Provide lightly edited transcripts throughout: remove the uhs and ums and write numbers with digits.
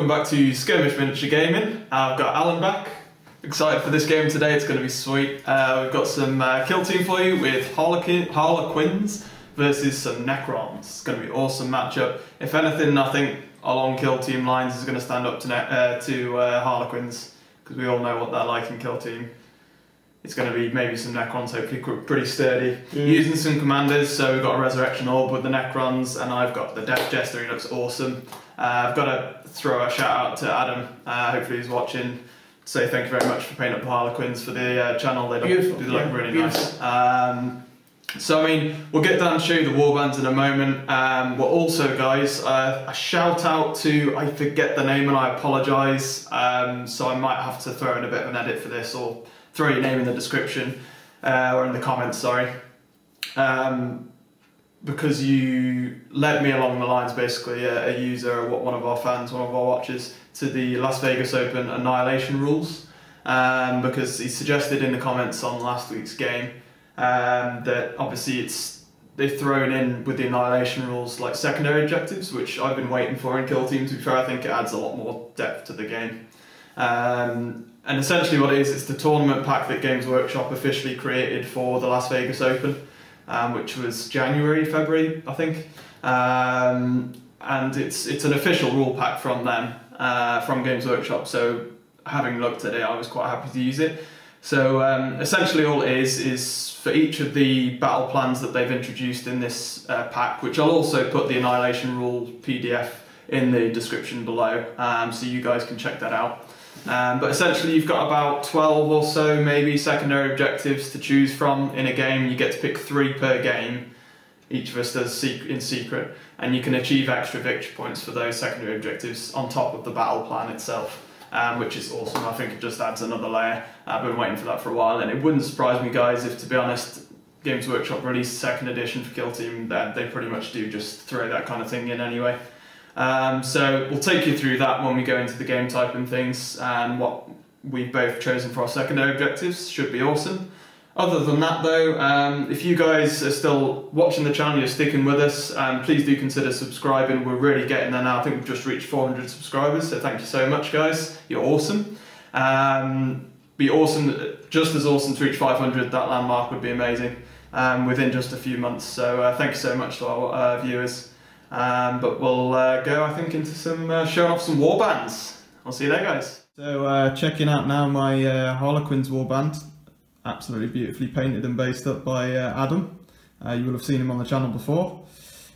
welcome back to Skirmish Miniature Gaming. I've got Alan back. Excited for this game today, it's going to be sweet. We've got some kill team for you with Harlequins versus some Necrons. It's going to be an awesome matchup. If anything, I think along kill team lines is going to stand up to Harlequins, because we all know what they're like in kill team. It's going to be maybe some Necrons, hopefully pretty sturdy. Using some commanders, so we've got a Resurrection Orb with the Necrons, and I've got the Death Jester, he looks awesome. I've got to throw a shout out to Adam, hopefully he's watching. Say thank you very much for painting up the Harlequins for the channel, they look really nice. So I mean, we'll get down to show you the warbands in a moment. But also guys, a shout out to, I forget the name and I apologise, so I might have to throw in a bit of an edit for this, or throw your name in the description, or in the comments, sorry. Because you led me along the lines, basically, a user, one of our fans, one of our watchers, to the Las Vegas Open Annihilation rules. Because he suggested in the comments on last week's game that obviously they've thrown in with the Annihilation rules like secondary objectives, which I've been waiting for in kill teams. To be fair, I think it adds a lot more depth to the game. And essentially what it is, it's the tournament pack that Games Workshop officially created for the Las Vegas Open, which was January, February, I think. And it's an official rule pack from them, from Games Workshop, so having looked at it, I was quite happy to use it. So essentially all it is for each of the battle plans that they've introduced in this pack, which I'll also put the Annihilation Rule PDF in the description below, so you guys can check that out. But essentially you've got about 12 or so maybe secondary objectives to choose from in a game. You get to pick 3 per game, each of us does in secret, and you can achieve extra victory points for those secondary objectives on top of the battle plan itself, which is awesome. I think it just adds another layer. I've been waiting for that for a while, and it wouldn't surprise me guys if, to be honest, Games Workshop released second edition for Kill Team, they pretty much do just throw that kind of thing in anyway. So we'll take you through that when we go into the game type and things, and what we've both chosen for our secondary objectives. Should be awesome. Other than that though, if you guys are still watching the channel, you're sticking with us, please do consider subscribing. We're really getting there now. I think we've just reached 400 subscribers, so thank you so much guys, you're awesome. Be awesome, just as awesome to reach 500, that landmark would be amazing, within just a few months, so thank you so much to our viewers. But we'll go, I think, into some showing off some warbands. I'll see you there, guys. So checking out now my Harlequins warband, absolutely beautifully painted and based up by Adam. You will have seen him on the channel before.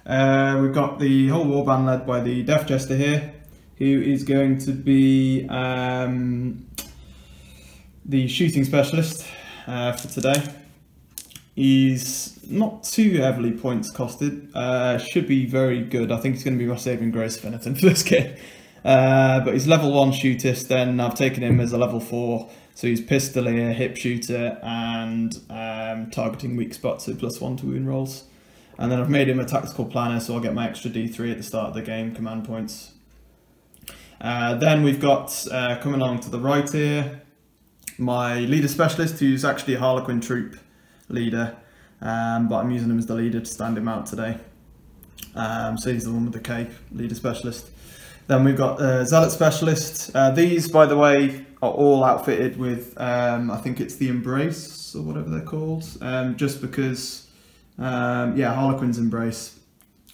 We've got the whole warband led by the Death Jester here, who is going to be the shooting specialist for today. He's not too heavily points costed, should be very good. I think he's going to be my saving grace if anything for this game. But he's level 1 shootist, then I've taken him as a level 4, so he's pistolier, hip shooter, and targeting weak spots, so +1 to wound rolls. And then I've made him a tactical planner, so I'll get my extra D3 at the start of the game, command points. Then we've got, coming along to the right here, my leader specialist, who's actually a Harlequin troop leader, but I'm using him as the leader to stand him out today. So he's the one with the cape, leader specialist. Then we've got zealot specialist. These, by the way, are all outfitted with I think it's the Embrace or whatever they're called, just because yeah, Harlequin's Embrace.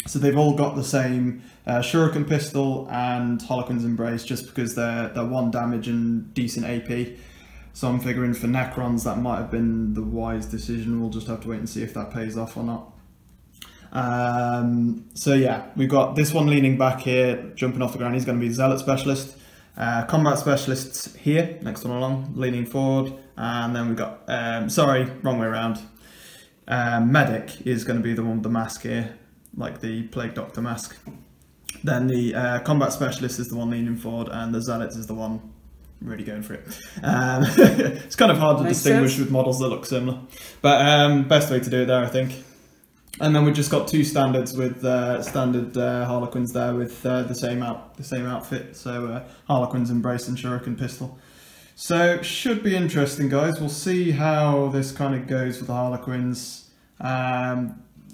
So they've all got the same Shuriken pistol and Harlequin's Embrace, just because they're 1 damage and decent AP. So I'm figuring for Necrons that might have been the wise decision. We'll just have to wait and see if that pays off or not. So yeah, we've got this one leaning back here, jumping off the ground. He's going to be Zealot Specialist. Combat Specialists here, next one along, leaning forward. And then we've got, sorry, wrong way around. Medic is going to be the one with the mask here, like the Plague Doctor mask. Then the Combat Specialist is the one leaning forward, and the Zealots is the one really going for it. It's kind of hard to distinguish with models that look similar, but best way to do it there, I think. And then we've just got 2 standards with standard Harlequins there with the same outfit. So Harlequins Embrace and Shuriken pistol. So should be interesting, guys. We'll see how this kind of goes for the Harlequins.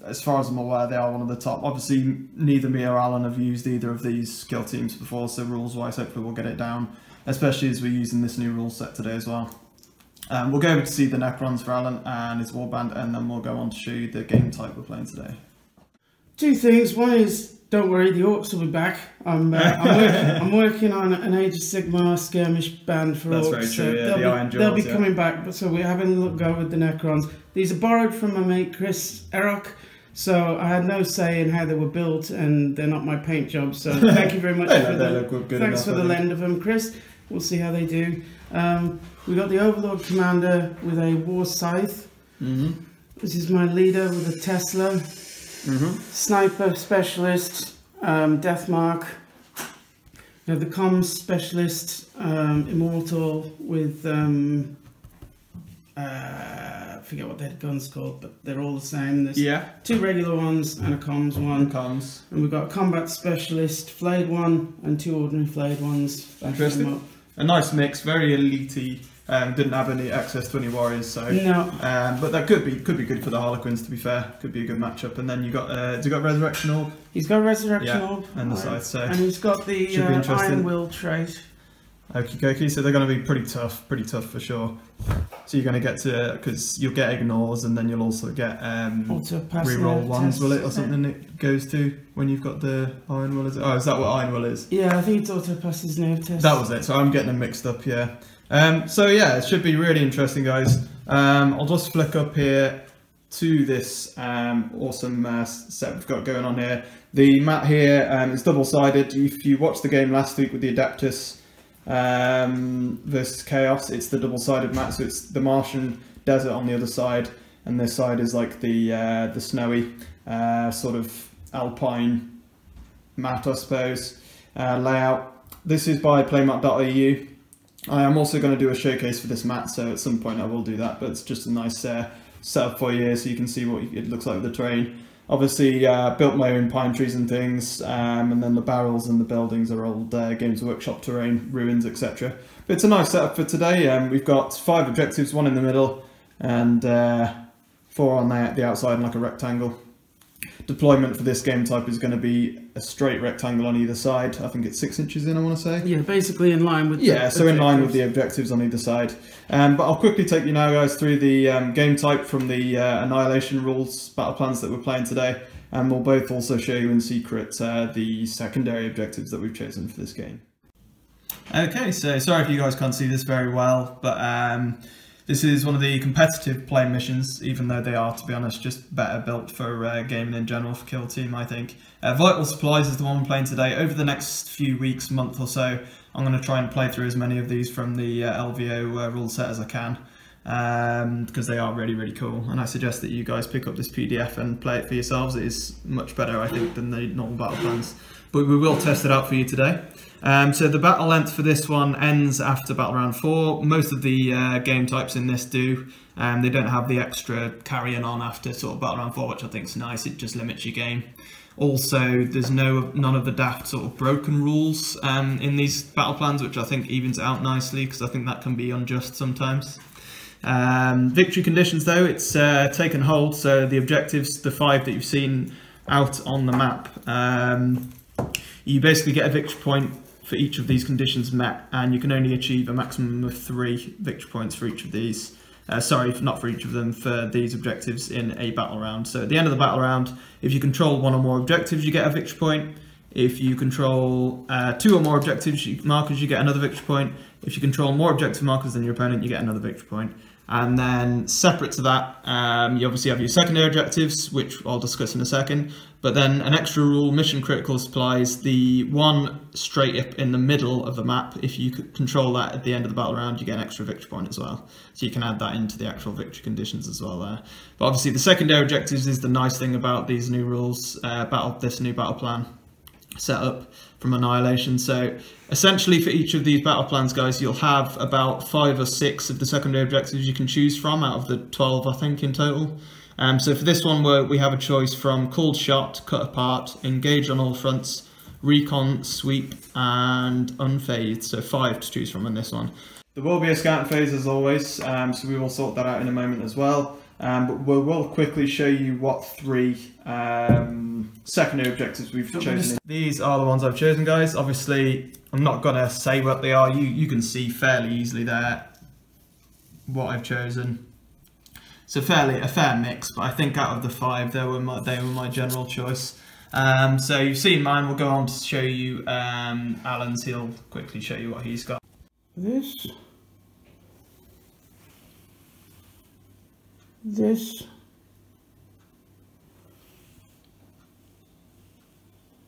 as far as I'm aware, they are one of the top. Obviously, neither me or Alan have used either of these kill teams before, so rules-wise, hopefully we'll get it down, especially as we're using this new rule set today as well. We'll go over to see the Necrons for Alan and his warband, and then we'll go on to show you the game type we're playing today. Two things. One is, don't worry, the orcs will be back. I'm working on an Age of Sigmar skirmish band for orcs. That's very true, yeah. They'll be coming back, so we're having a look go with the Necrons. These are borrowed from my mate Chris Errock, so I had no say in how they were built, and they're not my paint job, so thank you very much thanks for the lend of them, Chris. We'll see how they do. We got the Overlord Commander with a War Scythe. This is my leader with a Tesla. Sniper Specialist, Deathmark. We have the Comms Specialist, Immortal with, I forget what that gun's called, but they're all the same. There's 2 regular ones and a Comms one. And we've got a Combat Specialist, Flayed one, and 2 ordinary Flayed ones. Interesting. A nice mix, very elite-y. Didn't have any access to any warriors, so no. But that could be good for the Harlequins. To be fair, could be a good matchup. And then you got has he got Resurrection Orb? He's got Resurrection Orb and the Scythe, so and he's got the Iron Will trait. Okie dokie, so they're going to be pretty tough for sure. So you're going to get to, because you'll get ignores, and then you'll also get reroll ones, will it, or something it goes to when you've got the Iron Will, is it? Oh, is that what Iron Will is? Yeah, I think it's auto passes nerve test. That was it, so I'm getting them mixed up, yeah. So yeah, it should be really interesting, guys. I'll just flick up here to this awesome set we've got going on here. The mat here is double-sided. If you watched the game last week with the Adeptus versus Chaos, it's the double-sided mat, so it's the Martian desert on the other side, and this side is like the snowy sort of alpine mat, I suppose, layout. This is by playmat.eu. I am also going to do a showcase for this mat, so at some point I will do that, but it's just a nice setup for you so you can see what it looks like with the terrain. Obviously built my own pine trees and things, and then the barrels and the buildings are old Games Workshop terrain, ruins, etc. But it's a nice setup for today. We've got 5 objectives, 1 in the middle and 4 on the outside in like a rectangle. Deployment for this game type is going to be a straight rectangle on either side. I think it's 6 inches in, I want to say. Yeah, basically in line with so in line with the objectives on either side. But I'll quickly take you now, guys, through the game type from the Annihilation rules battle plans that we're playing today, and we'll both also show you in secret the secondary objectives that we've chosen for this game. Okay, so sorry if you guys can't see this very well, but this is one of the competitive play missions, even though they are, to be honest, just better built for gaming in general for Kill Team, I think. Vital Supplies is the one we're playing today. Over the next few weeks, month or so, I'm going to try and play through as many of these from the LVO rule set as I can, because they are really, really cool. And I suggest that you guys pick up this PDF and play it for yourselves. It is much better, I think, than the normal battle plans. But we will test it out for you today. So the battle length for this one ends after battle round 4. Most of the game types in this do. They don't have the extra carrying on after sort of battle round 4, which I think is nice. It just limits your game. Also, there's none of the daft sort of broken rules in these battle plans, which I think evens it out nicely, because I think that can be unjust sometimes. Victory conditions, though, it's taken hold. So the objectives, the 5 that you've seen out on the map, you basically get a victory point for each of these conditions met, and you can only achieve a maximum of 3 victory points for each of these. Sorry, not for each of them, for these objectives in a battle round. So at the end of the battle round, if you control 1 or more objectives, you get a victory point. If you control 2 or more objectives markers, you get another victory point. If you control more objective markers than your opponent, you get another victory point. And then separate to that, you obviously have your secondary objectives, which I'll discuss in a second. But then an extra rule, mission critical supplies, the one straight up in the middle of the map. If you could control that at the end of the battle round, you get an extra victory point as well. So you can add that into the actual victory conditions as well there. But obviously the secondary objectives is the nice thing about these new rules, this new battle plan set up from Annihilation. So essentially for each of these battle plans, guys, you'll have about 5 or 6 of the secondary objectives you can choose from out of the 12, I think, in total. So for this one, we have a choice from Called Shot, Cut Apart, Engage on All Fronts, Recon, Sweep, and Unfazed. So 5 to choose from in this one. There will be a scout phase as always, so we will sort that out in a moment as well. but we'll quickly show you what 3 secondary objectives we've chosen. These are the ones I've chosen, guys. Obviously, I'm not going to say what they are. You can see fairly easily there what I've chosen. So a fair mix, but I think out of the 5, they were my general choice. So you've seen mine. We'll go on to show you Alan's. He'll quickly show you what he's got. This,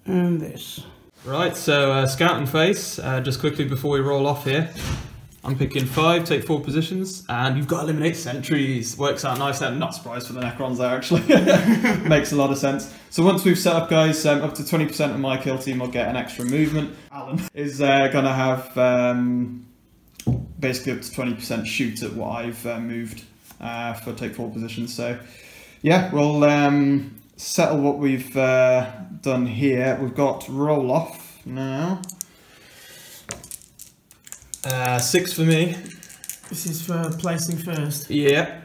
and this. Right, so scouting phase, just quickly before we roll off here. I'm picking 5, take 4 positions, and you've got to eliminate sentries. Works out nice. I'm not surprised for the Necrons there, actually. Makes a lot of sense. So once we've set up, guys, up to 20% of my kill team will get an extra movement. Alan is going to have basically up to 20% shoot at what I've moved for take 4 positions. So yeah, we'll settle what we've done here. We've got roll off now. 6 for me. This is for placing first. Yeah.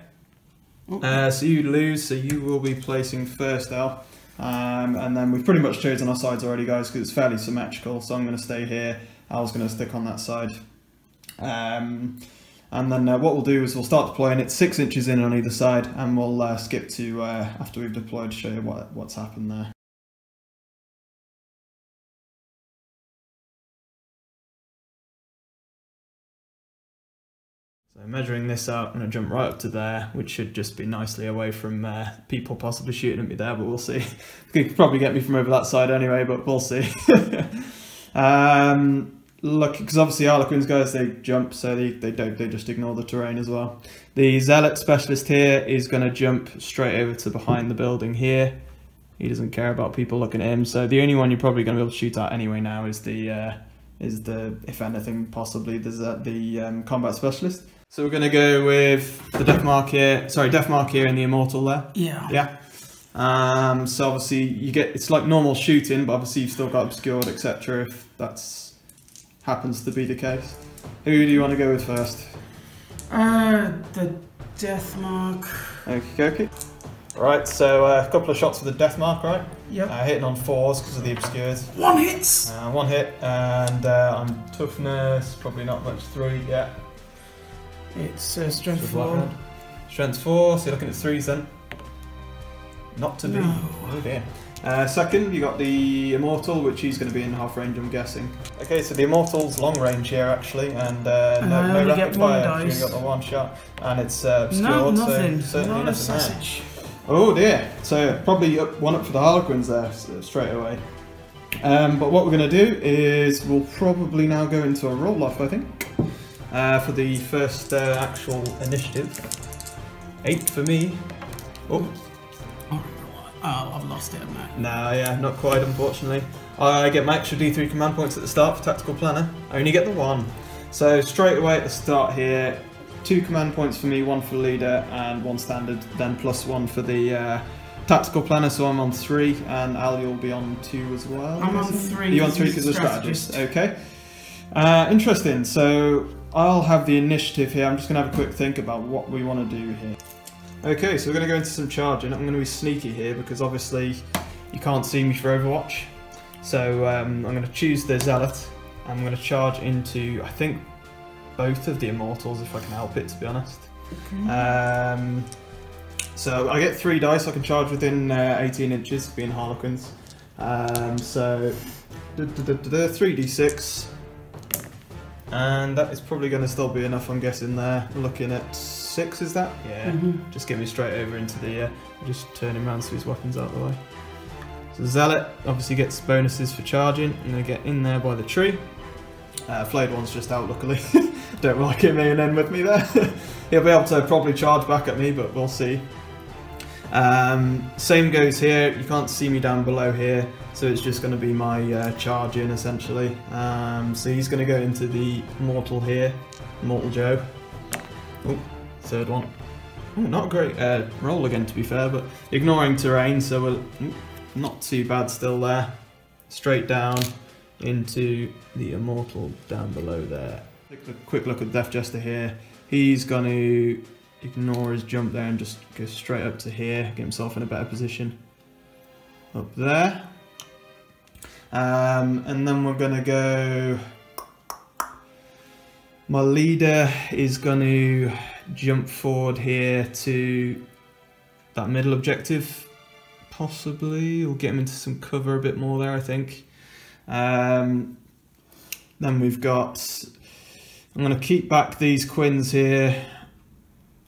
So you lose, so you will be placing first, Al. And then we've pretty much chosen our sides already, guys, because it's fairly symmetrical. So I'm going to stay here. Al's going to stick on that side. And then what we'll do is we'll start deploying it 6 inches in on either side, and we'll skip to after we've deployed to show you what's happened there. So measuring this out, I'm going to jump right up to there, which should just be nicely away from people possibly shooting at me there, but we'll see. You could probably get me from over that side anyway, but we'll see. Look, because obviously Harlequins, guys, they jump, so they just ignore the terrain as well. The Zealot Specialist here is going to jump straight over to behind the building here. He doesn't care about people looking at him, so the only one you're probably going to be able to shoot at anyway now is the if anything, possibly the Combat Specialist. So we're going to go with the Death Mark here, and the Immortal there. Yeah. Yeah. So obviously it's like normal shooting, but obviously you've still got obscured, etc. if that's happens to be the case. Who do you want to go with first? The Death Mark. Okay. Right, so a couple of shots for the Death Mark, right? Yep. Hitting on 4s because of the obscured. 1 hit! 1 hit, and on toughness, probably not much 3, yeah. It's strength 4. Strength 4, so you're looking at 3s then. Not to be. No. Oh dear. Second, you got the Immortal, which he's going to be in half range, I'm guessing. Okay, so the Immortal's long range here actually, and no rapid fire. You got the 1 shot, and it's obscured. No, nothing. So certainly Not a nothing sausage. there. Oh dear. So probably one up for the Harlequins there straight away. But what we're going to do is we'll probably now go into a roll off, I think, for the first actual initiative. 8 for me. Oh. Oh, I've lost it, haven't I? No, yeah, not quite, unfortunately. I get my extra D3 command points at the start for Tactical Planner. I only get the 1. So straight away at the start here, 2 command points for me, 1 for leader, and 1 standard, then plus 1 for the Tactical Planner, so I'm on 3, and Al, you'll be on 2 as well. I'm on 3. You're on 3 because of strategist. Okay. Interesting, so I'll have the initiative here. I'm just going to have a quick think about what we want to do here. Okay, so we're going to go into some charging. I'm going to be sneaky here because obviously you can't see me for Overwatch. So I'm going to choose the Zealot. I'm going to charge into, I think, both of the Immortals if I can help it, to be honest. Okay. So I get 3 dice. I can charge within 18 inches, being Harlequins. So 3d6. And that is probably going to still be enough, I'm guessing there. Looking at 6, is that? Yeah. Just get me straight over into the, just turn him around so his weapon's out of the way. So Zealot obviously gets bonuses for charging. I'm going to get in there by the tree. Flayed one's just out, luckily. Don't like him in and with me there. He'll be able to probably charge back at me, but we'll see. Same goes here. You can't see me down below here, so it's just going to be my charge in essentially. So he's going to go into the Mortal here, Mortal Joe. Oh, third one. Oh, not a great roll again, to be fair, but ignoring terrain, so we're not too bad still there. Straight down into the Immortal down below there. Quick look at Death Jester here. He's going to ignore his jump there and just go straight up to here, get himself in a better position. Up there. And then we're going to go... My leader is going to jump forward here to that middle objective, possibly. We'll get him into some cover a bit more there, I think. Then we've got... I'm going to keep back these Quins here,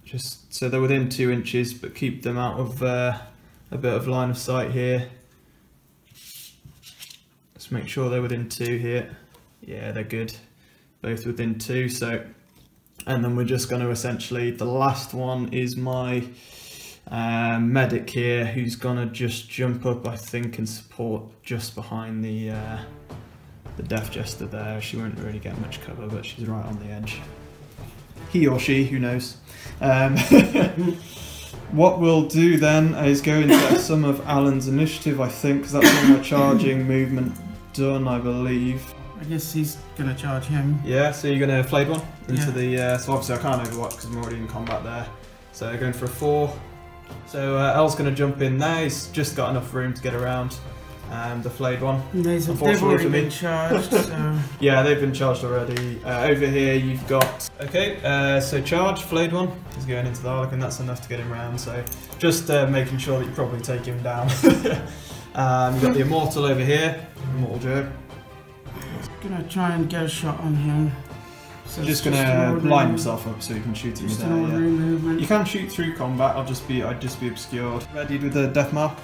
just so they're within 2 inches, but keep them out of a bit of line of sight here. Let's make sure they're within 2 here. Yeah, they're good. Both within 2, so... And then we're just going to essentially... The last one is my medic here, who's going to just jump up, I think, and support just behind the Death Jester there. She won't really get much cover, but she's right on the edge. He or she, who knows. What we'll do then is go into some of Alan's initiative, I think, because that's all my charging movement done, I believe. I guess he's going to charge him. Yeah, so you're going to Flayed one into the... so obviously I can't overwatch because I'm already in combat there. So going for a 4. So El's going to jump in there. He's just got enough room to get around. The Flayed one. They've already been charged, so... Yeah, they've been charged already. Over here you've got... Okay, so charge, Flayed one. He's going into the Harlequin, that's enough to get him round. So just making sure that you probably take him down. You've got the Immortal over here. Immortal Joe. Gonna try and get a shot on him. So just gonna line himself up so you can shoot him just there. Movement. You can shoot through combat. I'd just be obscured. Ready with the death mark.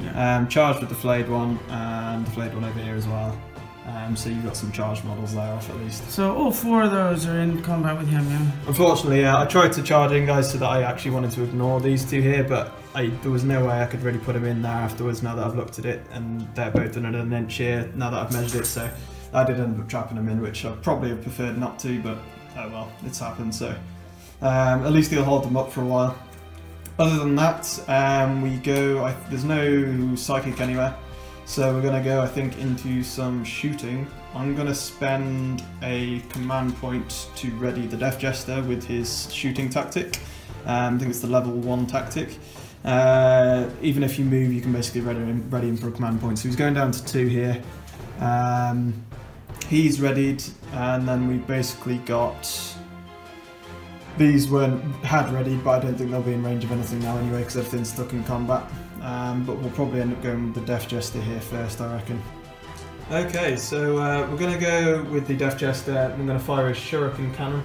Yeah. Charged with the Flayed one and the Flayed one over here as well. So you've got some charged models there off at least. So all 4 of those are in combat with him, yeah? Unfortunately, yeah. I tried to charge in guys so that I actually wanted to ignore these 2 here, but there was no way I could really put them in there afterwards now that I've looked at it, and they're both in an inch here now that I've measured it. So I did end up trapping them in, which I probably have preferred not to, but oh well, it's happened. So at least he'll hold them up for a while. Other than that, we go. There's no psychic anywhere, so we're gonna go, I think, into some shooting. I'm gonna spend a command point to ready the Death Jester with his shooting tactic. I think it's the level 1 tactic. Even if you move, you can basically ready him for a command point. So he's going down to 2 here. He's readied, and then we've basically got... These had readied, but I don't think they'll be in range of anything now anyway, because everything's stuck in combat. But we'll probably end up going with the Death Jester here first, I reckon. Okay, so we're going to go with the Death Jester. I'm going to fire a Shuriken Cannon,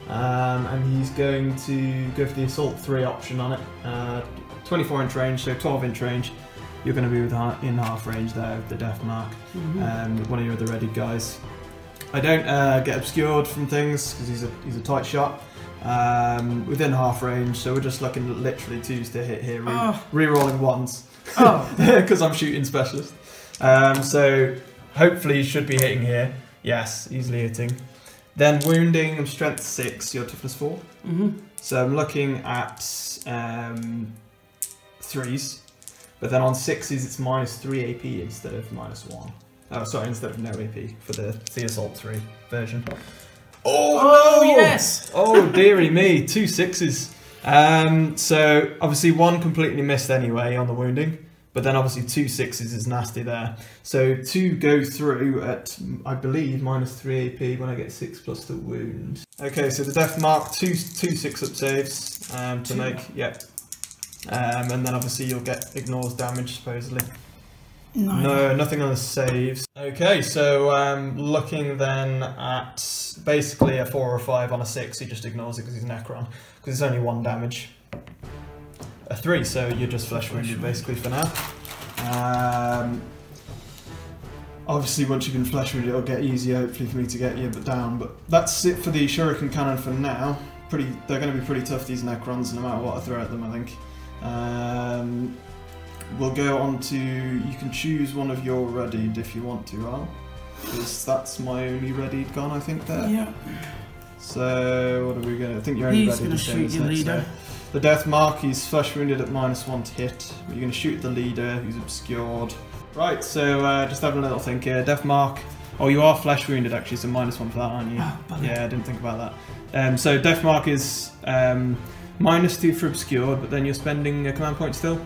and he's going to go for the Assault 3 option on it. 24-inch range, so 12-inch range. You're going to be in half range there with the Death Mark. One of your other ready guys. I don't get obscured from things because he's a tight shot. Within half range, so we're just looking at literally 2s to hit here, re-rolling 1s. Because I'm shooting specialist. So hopefully you should be hitting here. Yes, easily hitting. Then wounding, I'm strength 6, your toughness 4. So I'm looking at 3s, but then on 6s it's -3 AP instead of -1. Oh, sorry, instead of no AP for the Assault 3 version. Oh no! Yes! Oh dearie me, 2 6s. So obviously 1 completely missed anyway on the wounding, but then obviously 2 6s is nasty there. So 2 go through at, I believe, -3 AP when I get 6 plus the wound. Okay, so the Death Mark, 2 6-up saves to make, yep. And then obviously you'll get ignores damage supposedly. No, nothing on the saves. Okay, so looking then at basically a 4 or 5 on a 6, he just ignores it because he's Necron, because it's only 1 damage. A 3, so you're just flesh wounded basically for now. Obviously once you've been flesh wounded it'll get easier hopefully for me to get you down, but that's it for the Shuriken Cannon for now. They're going to be pretty tough, these Necrons, no matter what I throw at them, I think. We'll go on to, you can choose one of your readied if you want to, Al. Because that's my only readied gun, I think, there. Yeah. So, what are we going to, I think you're only readied to shoot your leader. The Death Mark, he's flesh wounded at -1 to hit. You're going to shoot the leader, who's obscured. Right, so just having a little think here. Death Mark, oh, you are flesh wounded actually, so -1 for that, aren't you? Oh, yeah, I didn't think about that. So Death Mark is -2 for obscured, but then you're spending a command point still?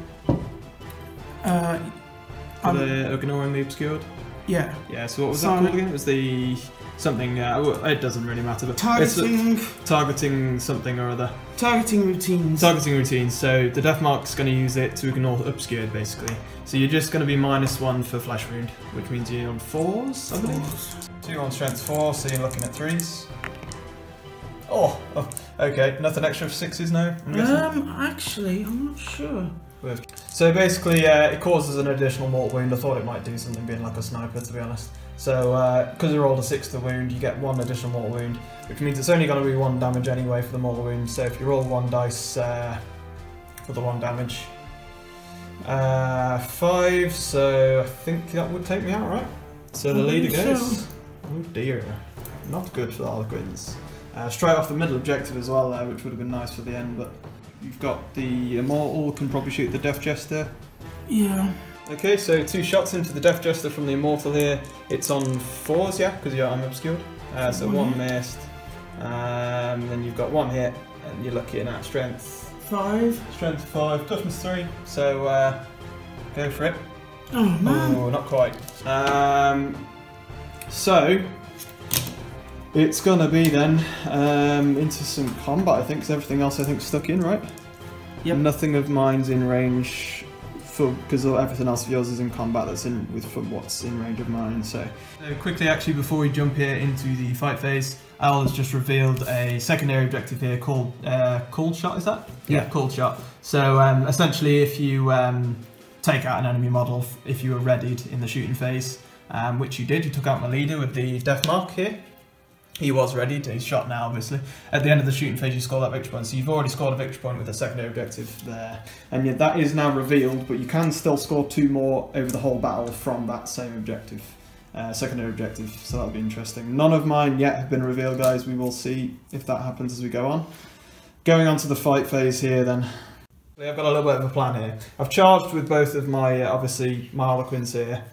For the ignoring the obscured? Yeah. Yeah, so what was that called again? It was the something, well, it doesn't really matter, but targeting something or other. Targeting routines. Targeting routines, so the death mark's going to use it to ignore obscured basically. So you're just going to be -1 for flesh wound, which means you're on 4s, I believe. 2 on strength 4, so you're looking at 3s. Oh, okay, nothing extra for 6s now, I'm guessing? Actually, I'm not sure. So basically, it causes an additional mortal wound. I thought it might do something being like a sniper, to be honest. So, because you rolled a 6 to wound, you get 1 additional mortal wound, which means it's only going to be 1 damage anyway for the mortal wound. So if you roll 1 dice for the 1 damage, 5, so I think that would take me out, right? So the leader goes. Oh dear, not good for the Harlequins. Straight off the middle objective as well, which would have been nice for the end, but you've got the Immortal, can probably shoot the Death Jester. Yeah. Okay, so 2 shots into the Death Jester from the Immortal here. It's on 4s, yeah, because I'm obscured. So 1 missed. Then you've got 1 hit, and you're looking at strength 5. Strength 5, toughness 3. So go for it. Oh man. Oh, not quite. So it's gonna be then into some combat, I think, because everything else I think stuck in, right? Yep. Nothing of mine's in range because everything else of yours is in combat that's in with what's in range of mine. So quickly, actually, before we jump here into the fight phase, Al has just revealed a secondary objective here called Cold Shot. Is that? Yeah, Cold Shot. So essentially, if you take out an enemy model, if you were readied in the shooting phase, which you did, you took out my leader with the death mark here. He was ready, he's shot now obviously. At the end of the shooting phase you score that victory point, so you've already scored a victory point with a secondary objective there. And yet that is now revealed, but you can still score 2 more over the whole battle from that same objective, secondary objective, so that'll be interesting. None of mine yet have been revealed, guys, we will see if that happens as we go on. Going on to the fight phase here then. I've got a little bit of a plan here. I've charged with both of my, obviously, my Harlequins here.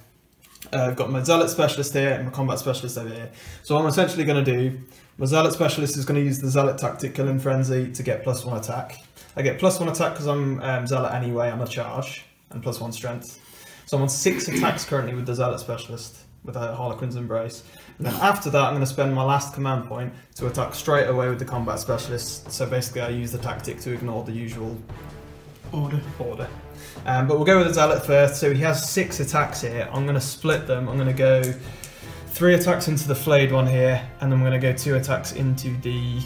I've got my Zealot Specialist here and my Combat Specialist over here. So what I'm essentially going to do, my Zealot Specialist is going to use the Zealot tactic Killing Frenzy to get +1 attack. I get +1 attack because I'm Zealot anyway on a charge, and +1 strength. So I'm on 6 attacks currently with the Zealot Specialist, with a Harlequin's Embrace. And then after that I'm going to spend my last command point to attack straight away with the Combat Specialist. So basically I use the tactic to ignore the usual order. But we'll go with the Zealot first. So he has 6 attacks here. I'm going to split them. I'm going to go 3 attacks into the flayed one here, and then I'm going to go 2 attacks into the...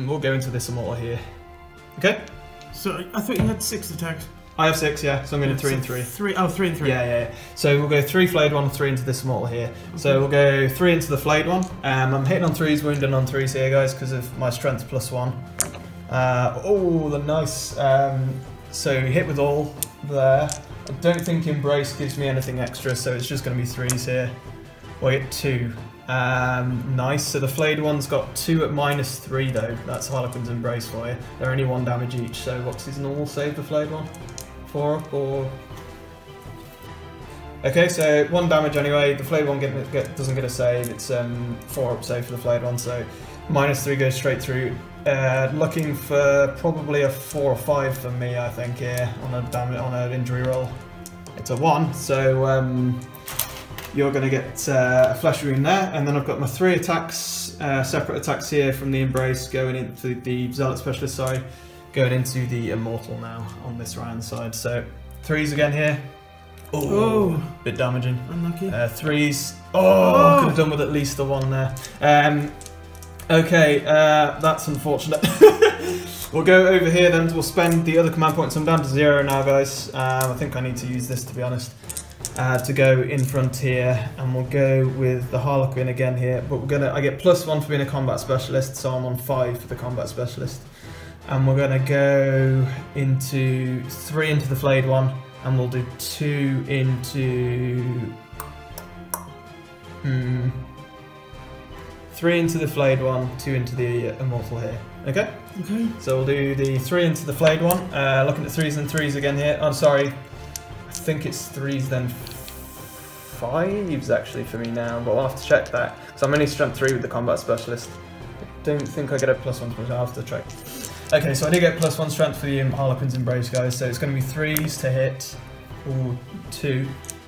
we'll go into this Immortal here. Okay? So I thought you had 6 attacks. I have 6, yeah. So I'm going to 3 and 3. 3. Oh, 3 and 3. Yeah. So we'll go 3 flayed one, 3 into this Immortal here. Okay. So we'll go 3 into the flayed one. I'm hitting on 3s, wounding on 3s here, guys, because of my strength +1. Oh, the nice... so hit with all there. I don't think Embrace gives me anything extra, so it's just going to be 3s here. Well, I get 2. Nice. So the flayed one's got 2 at -3 though. That's Harlequin's Embrace for you. They're only 1 damage each. So what's his normal save, the flayed one? 4 up or... Okay, so 1 damage anyway. The flayed one doesn't get a save. It's 4 up save for the flayed one. So -3 goes straight through. Looking for probably a 4 or 5 for me, I think, here on an injury roll. It's a 1, so you're going to get a flesh wound there, and then I've got my 3 attacks, separate attacks here from the Embrace going into the Zealot Specialist, sorry, going into the Immortal now on this right hand side. So 3s again here. Oh, bit damaging. Unlucky. 3s. Oh, could have done with at least the 1 there. Okay, that's unfortunate. We'll go over here then, we'll spend the other command points. I'm down to 0 now, guys. I think I need to use this, to be honest, to go in front here, and we'll go with the Harlequin again here, but I get +1 for being a Combat Specialist, so I'm on 5 for the Combat Specialist. And we're going to go into 3 into the flayed one, and we'll do 2 into... 3 into the flayed one, 2 into the Immortal here. Okay? Okay. So we'll do the 3 into the flayed one. Looking at 3s and 3s again here. I'm sorry. I think it's 3s then 5s actually for me now, but I'll have to check that. So I'm only strength 3 with the Combat Specialist. I don't think I get a +1 to it. I'll have to check. Okay, so I did get +1 strength for the Harlequins Embrace, guys. So it's going to be 3s to hit, or 2,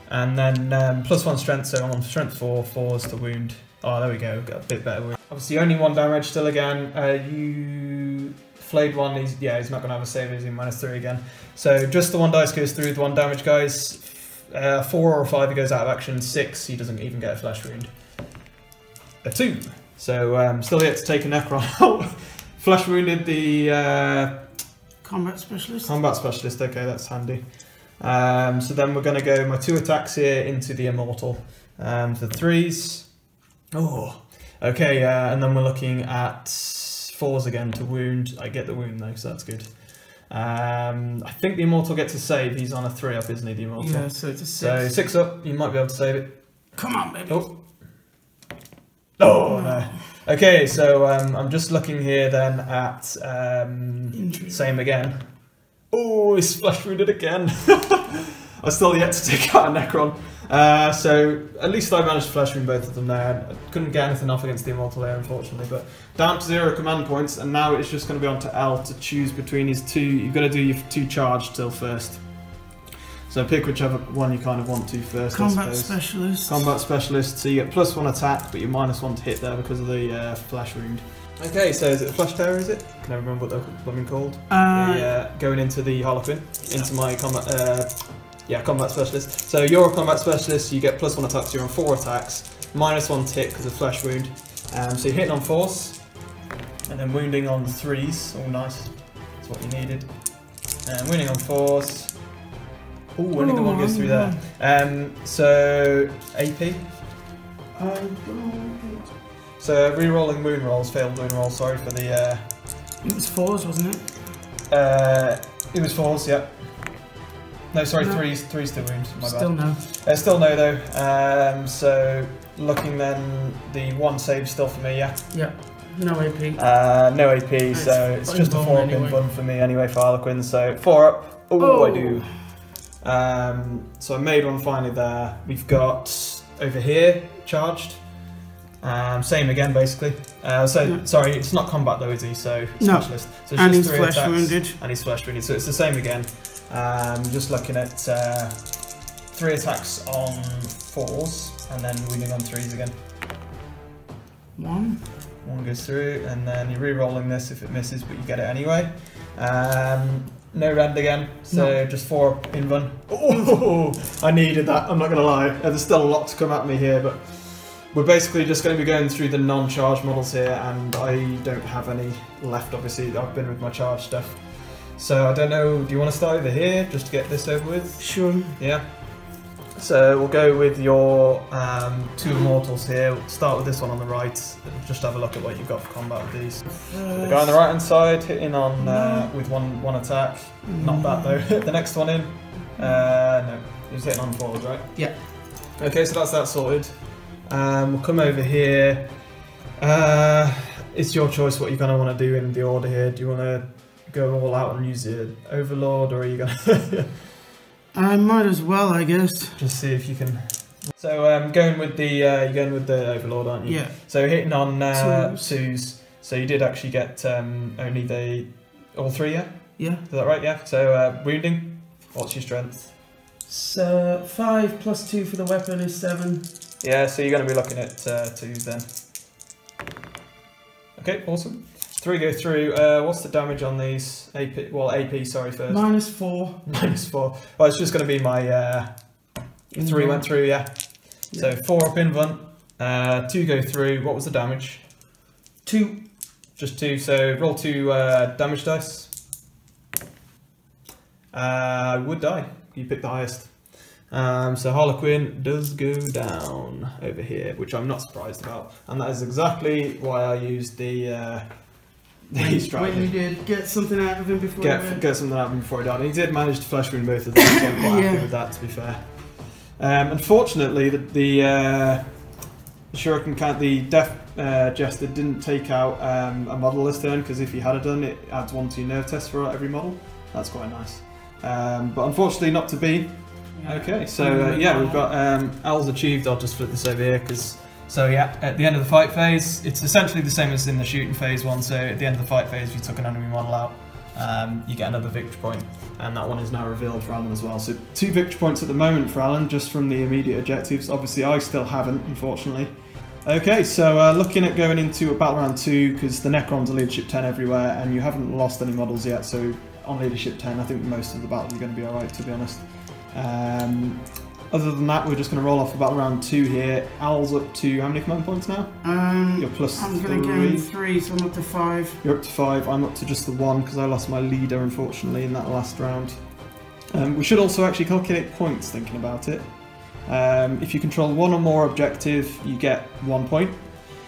and then +1 strength. So I'm on strength 4, 4s to wound. Oh, there we go. Got a bit better wound. Obviously, only 1 damage still again. You flayed 1. He's not going to have a save. He's in -3 again. So just the 1 dice goes through with 1 damage, guys. 4 or 5 he goes out of action. 6 he doesn't even get a flesh wound. A 2. So still yet to take a Necron out. Flesh wounded the combat specialist. Combat specialist. Okay, that's handy. So then we're going to go my 2 attacks here into the immortal. The 3s. Oh, okay. And then we're looking at 4s again to wound. I get the wound though, so that's good. I think the immortal gets a save. He's on a 3 up, isn't he? The immortal. Yeah, so it's a 6. So 6 up. You might be able to save it. Come on, baby. Oh no. Okay, so I'm just looking here then at same again. Oh, he's flesh wounded again. I still yet to take out a Necron. So at least I managed to flesh wound both of them there. I couldn't get anything off against the immortal there, unfortunately. But down to 0 command points, and now it's just going to be on to L to choose between his 2. You've got to do your 2 charge still first. So pick whichever one you kind of want to first. Combat specialist. Combat specialist. So you get +1 attack, but you're -1 to hit there because of the flesh wound. Okay, so is it a flesh tear? Is it? Can I remember what they're blooming called? Going into the Harlequin, into my combat. Yeah, combat specialist. So you're a combat specialist. You get +1 attacks. You're on 4 attacks. -1 to hit because of flesh wound. So you're hitting on 4s, and then wounding on 3s. Oh, nice. That's what you needed. And wounding on 4s. Oh, only the 1 goes through there. So AP. So re-rolling wound rolls, failed wound rolls. Sorry for the. It was 4s, wasn't it? It was 4s, yeah. No, sorry, no. 3s to wound. My still bad. no. Still no though. So looking then, the 1 save still for me, yeah. Yeah. No AP. No AP, so it's just a 4 up in fun for me anyway for Harlequins. So 4 up. Oh, I do. So I made one finally there. We've got over here charged. Same again basically. Sorry, it's not combat though, is he? So specialist. So it's and just he's 3 flesh attacks, wounded. and he's flesh wounded. So it's the same again. Just looking at 3 attacks on 4s, and then wounding on 3s again. 1 goes through, and then you're re-rolling this if it misses, but you get it anyway. No rend again, so just 4 up in run. Oh, I needed that, I'm not going to lie. There's still a lot to come at me here, but we're basically just going to be going through the non-charge models here, and I don't have any left, obviously. I've been with my charge stuff. So I don't know, do you want to start over here, just to get this over with? Sure. Yeah. So we'll go with your 2 immortals here. We'll start with this one on the right. Just have a look at what you've got for combat with these. The guy on the right hand side hitting on with one attack. Not that though. The next one in. No, he's hitting on forward, right? Yeah. Okay, so that's that sorted. We'll come over here. It's your choice what you're going to want to do in the order here. Do you want to go all out and use the Overlord, or are you going to... I might as well, I guess. Just see if you can. So going with the you're going with the Overlord, aren't you? Yeah. So hitting on 2s. So you did actually get only all 3, yeah? Yeah. Is that right? Yeah. So wounding. What's your strength? So 5 + 2 for the weapon is 7. Yeah. So you're going to be looking at 2s then. Okay. Awesome. 3 go through. What's the damage on these? AP. Well, AP. Sorry, first. -4. -4. Well, it's just going to be my 3 went through. Yeah. So 4 up in front. 2 go through. What was the damage? 2. Just 2. So roll 2 damage dice. I would die. You picked the highest. So Harlequin does go down over here, which I'm not surprised about, and that is exactly why I used the. When you did get something out of him before get something out of him before he died. And he did manage to flesh wound both of them, so I'm quite happy with that, to be fair. Unfortunately, the Shuriken can't. The Death Jester didn't take out a model this turn, because if he had done it, adds 1 to your nerve test for every model. That's quite nice. But unfortunately, not to be. Yeah. Okay, so yeah, we've got Al's achieved. I'll just flip this over here because So yeah, at the end of the fight phase, it's essentially the same as in the shooting phase one. So at the end of the fight phase, if you took an enemy model out, you get another victory point, and that one is now revealed for Alan as well. So 2 victory points at the moment for Alan, just from the immediate objectives. Obviously, I still haven't, unfortunately. Okay, so looking at going into a battle round 2, because the Necrons are leadership 10 everywhere, and you haven't lost any models yet. So on leadership 10, I think most of the battles are going to be alright, to be honest. Other than that, we're just going to roll off for battle round 2 here. Al's up to how many command points now? You're plus I'm going to go in 3, so I'm up to 5. You're up to 5. I'm up to just the 1 because I lost my leader, unfortunately, in that last round. We should also actually calculate points, thinking about it. If you control 1 or more objective, you get 1 point.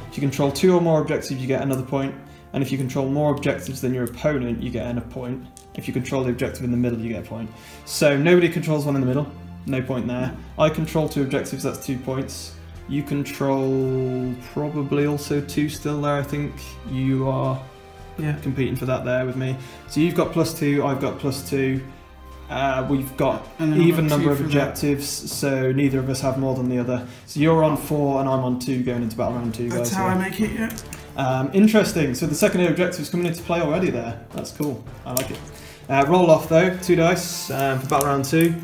If you control 2 or more objectives, you get another point. And if you control more objectives than your opponent, you get a point. If you control the objective in the middle, you get a point. So nobody controls one in the middle. No point there. I control 2 objectives, that's 2 points. You control probably also 2 still there, I think. You are competing for that there with me. So you've got +2, I've got +2. We've got even number of objectives, so neither of us have more than the other. So you're on 4 and I'm on 2 going into battle round 2, guys. That's how I make it, yeah. Interesting. So the secondary objective is coming into play already there. That's cool. I like it. Roll off though, 2 dice for battle round 2.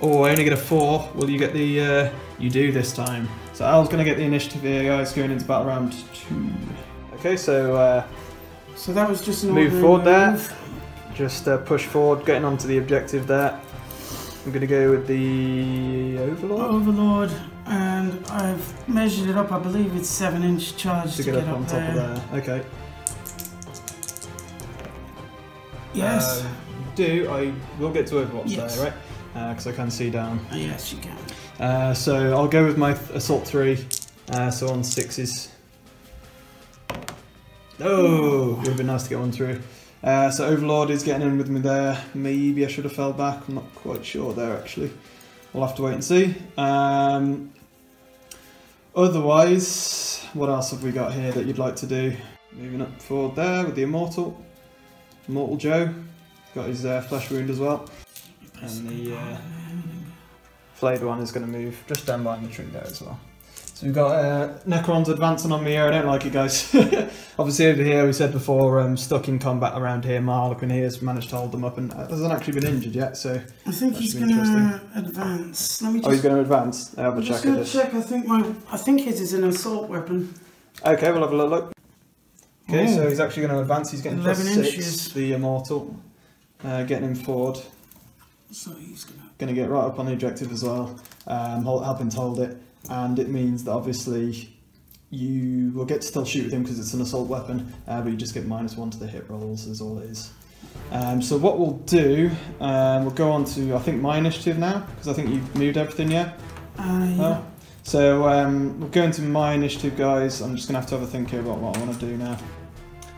Oh, I only get a 4. Well, you get the, you do this time. So Al's going to get the initiative here, guys, going into battle round 2. Okay, so that was just an move forward there. Just push forward, getting onto the objective there. I'm going to go with the Overlord. Overlord, and I've measured it up. I believe it's 7-inch charge to get up on top of there. Okay. Yes. I will get to Overwatch there, right? Because I can see down. Yes, you can. So I'll go with my Assault 3, so on 6s. Oh, it would have been nice to get one through. So Overlord is getting in with me there. Maybe I should have fell back, I'm not quite sure there actually. We'll have to wait and see. Otherwise, what else have we got here that you'd like to do? Moving up forward there with the Immortal Joe. Got his flesh wound as well. And the flayed one is going to move just down behind the tree there as well. So we've got Necrons advancing on me here. I don't like it, guys. Obviously over here, we said before, stuck in combat around here. My Harlequin here has managed to hold them up and hasn't actually been injured yet, so I think he's going to advance. Let me just... Oh, he's going to advance? I'll have a check at this. Check. I think his is an assault weapon. Okay, we'll have a little look. Okay, so he's actually going to advance. He's getting 11 +6, inches. the Immortal. Getting him forward. So he's going to get right up on the objective as well, helping to hold it. And it means that obviously you will get to still shoot with him because it's an assault weapon, but you just get -1 to the hit rolls is all it is. So what we'll do, we'll go on to, I think, my initiative now, because I think you've moved everything, yeah? Yeah. So we'll go into my initiative, guys. I'm just going to have a think here about what I want to do now.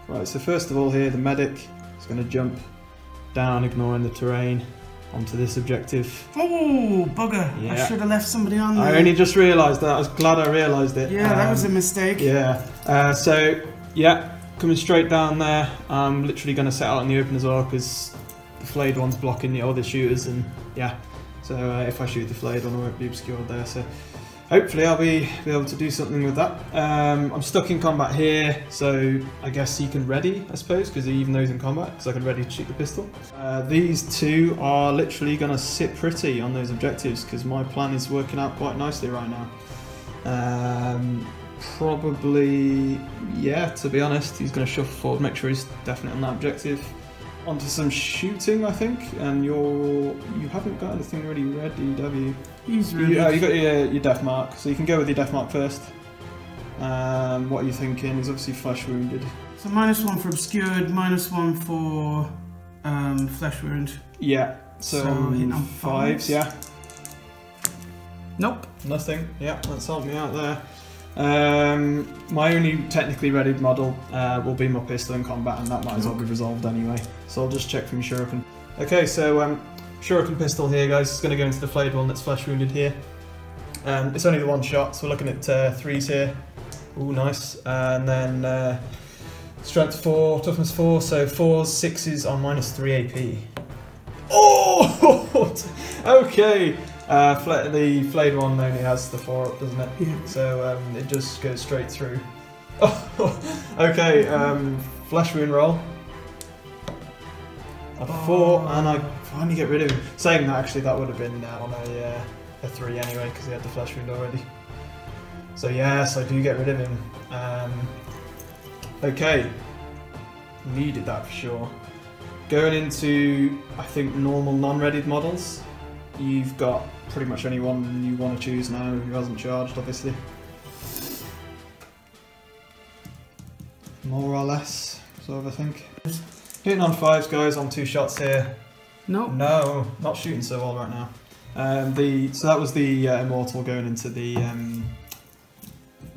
Right, so first of all here, the medic is going to jump down, ignoring the terrain, onto this objective. Oh, bugger. Yeah. I should have left somebody on there. I only just realised that. I was glad I realised it. Yeah, that was a mistake. Yeah. So, yeah, coming straight down there. I'm literally going to set out in the open as well because the flayed one's blocking the other shooters, and yeah. So if I shoot the flayed one, I won't be obscured there. So hopefully I'll be able to do something with that. I'm stuck in combat here, so I guess he can ready, I suppose, because even though he's in combat, because I can ready to shoot the pistol. These two are literally going to sit pretty on those objectives, because my plan is working out quite nicely right now. Probably, yeah, to be honest, he's going to shuffle forward, make sure he's definitely on that objective. Onto some shooting, I think, and you haven't got anything really ready, have you? He's ready. You got your death mark, so you can go with your death mark first. What are you thinking? He's obviously flesh wounded. So -1 for obscured, -1 for flesh wound. Yeah. So hitting on 5s, yeah. Nope. Nothing. Yeah, that's helped me out there. My only technically readied model will be my pistol in combat, and that might as well be resolved anyway. So I'll just check from Shuriken. Okay, so Shuriken pistol here, guys. It's going to go into the flayed one that's flesh wounded here. It's only the 1 shot, so we're looking at 3s here. Ooh, nice. And then strength 4, toughness 4, so 4s, 6s on -3 AP. Oh! Okay. The flayed one only has the 4 up, doesn't it? Yeah. So it just goes straight through. Okay, flesh wound roll. A 4, and I finally get rid of him. Saying that, actually, that would have been on a 3 anyway, because he had the flesh wound already. So yes, I do get rid of him. Okay, needed that for sure. Going into, I think, normal non-readied models, you've got pretty much anyone you want to choose now who hasn't charged, obviously. More or less, sort of, I think. Hitting on 5s, guys, on 2 shots here. No. No, not shooting so well right now. So that was the Immortal going into the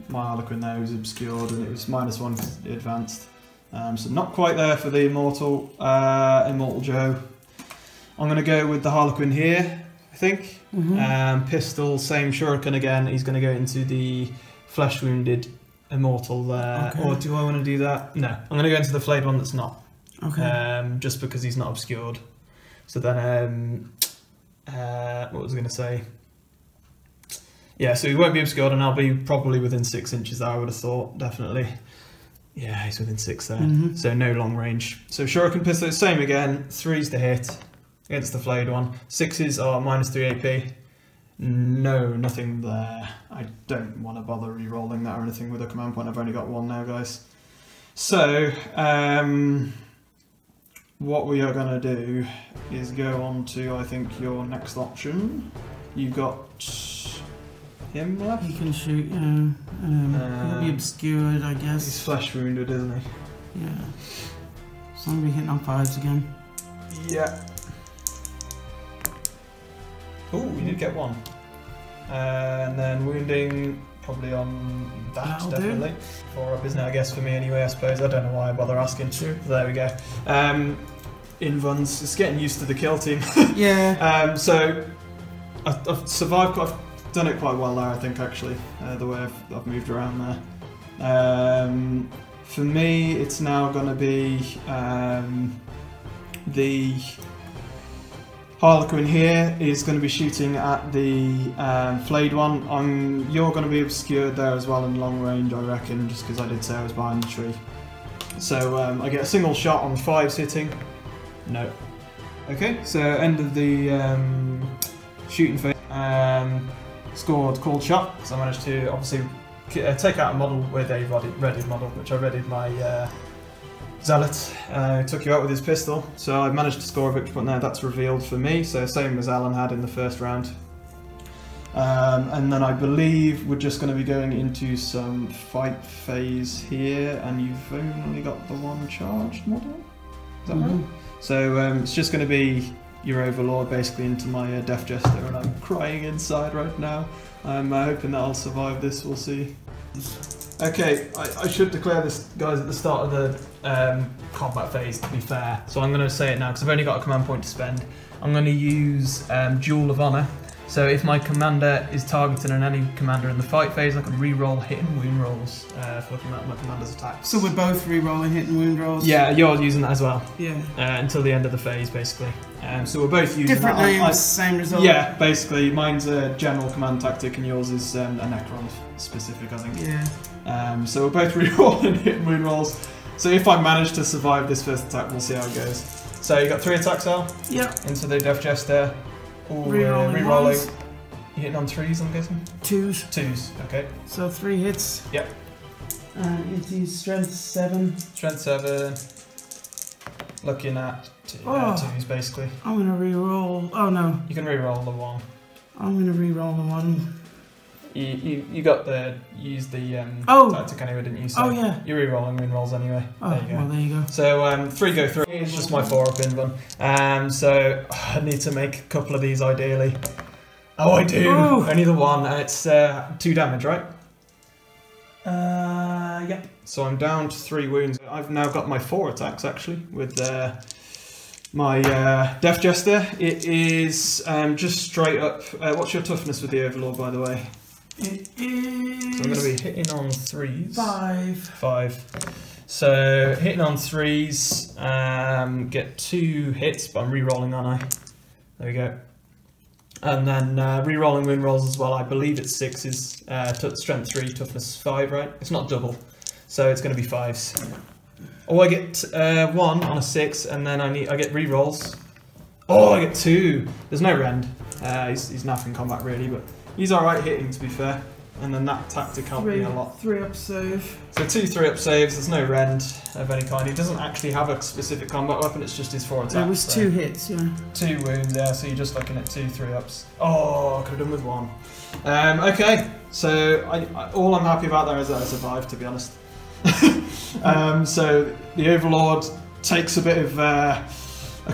my Harlequin there, who's obscured, and it was -1 because it advanced. So not quite there for the Immortal Joe. I'm going to go with the Harlequin here, I think. Pistol, same Shuriken again. He's going to go into the flesh wounded Immortal there. Okay. Or do I want to do that? No, I'm going to go into the flayed one that's not. Okay. Just because he's not obscured. So then, what was I going to say? Yeah, so he won't be obscured, and I'll be probably within 6 inches there, I would have thought, definitely. Yeah, he's within 6 there, so no long range. So Shuriken Pistol, same again, 3's the hit against the flayed one. 6's are -3 AP. No, nothing there. I don't want to bother re-rolling that or anything with a command point. I've only got 1 now, guys. So, what we are going to do is go on to, I think, your next option. You've got him left? He can shoot, yeah. He'll be obscured, I guess. He's flesh wounded, isn't he? Yeah. So I'm going to be hitting on 5s again. Yeah. Oh, we did get 1. And then wounding, probably on that, That'll definitely. do. 4 up, isn't it, I guess, for me anyway, I suppose. I don't know why I bother asking. Sure. There we go. Invuns, it's getting used to the kill team. Yeah. So, I've survived, I've done it quite well there, I think, actually, the way I've moved around there. For me, it's now going to be the Harlequin here is going to be shooting at the flayed one. You're going to be obscured there as well in long range, I reckon, just because I did say I was behind the tree. So I get a single shot on 5s hitting. No. Okay, so end of the shooting phase. Scored called shot, so I managed to obviously take out a model with a readied model, which I readied my Zealot. Took you out with his pistol, so I managed to score a victory point there. That's revealed for me, so same as Alan had in the first round. And then I believe we're just going to be going into some fight phase here, and you've only got the 1 charged model? Is that right? So it's just going to be your Overlord basically into my Death Jester, and I'm crying inside right now. I'm hoping that I'll survive this, we'll see. Okay, I should declare this, guys, at the start of the combat phase, to be fair. So I'm going to say it now, because I've only got a command point to spend. I'm going to use Jewel of Honor. So if my commander is targeting any commander in the fight phase, I can re-roll hit and wound rolls for my commander's attacks. So we're both re-rolling hit and wound rolls? Yeah, you're using that as well. Yeah. Until the end of the phase, basically. So we're both using different that. names, same result. Yeah, basically. Mine's a general command tactic, and yours is a Necron specific, I think. Yeah. So we're both re-rolling hit and wound rolls. So if I manage to survive this first attack, we'll see how it goes. So you got 3 attacks, Al? Yeah. Into the Death Jester. Re-rolling. You're hitting on 3s, I'm guessing? 2s. 2s, okay. So 3 hits. Yep. Into strength 7. Strength 7. Looking at 2s, basically. I'm going to re-roll. Oh no. You can re-roll the 1. I'm going to re-roll the 1. You got the tactic anyway, didn't you? So oh yeah. You're re-rolling win rolls anyway. Oh, there you go. Well, there you go. So 3 go through. It's just my 4 up in one. So I need to make a couple of these ideally. Oh, I do. Ooh. Only the 1. It's 2 damage, right? Yeah. So I'm down to 3 wounds. I've now got my 4 attacks actually with my Death Jester. It is just straight up. What's your toughness with the Overlord, by the way? It is. So I'm going to be hitting on 3s. 5. So hitting on 3s. Get 2 hits, but I'm re-rolling, aren't I? There we go. And then re-rolling win rolls as well. I believe it's 6s, strength 3, toughness 5, right? It's not double, so it's going to be 5s. Oh, I get 1 on a 6, and then I get re-rolls. Oh, I get 2. There's no rend. He's naff in combat really, but he's alright hitting, to be fair. And then that tactic helped me a lot. 3-up save. So 2 3-up saves, there's no rend of any kind. He doesn't actually have a specific combat weapon, it's just his 4 attacks. It was 2 hits, yeah. 2 wounds, yeah, so you're just looking at 2 3-ups. Oh, I could have done with 1. Okay, so all I'm happy about there is that I survived, to be honest. So the Overlord takes a bit of a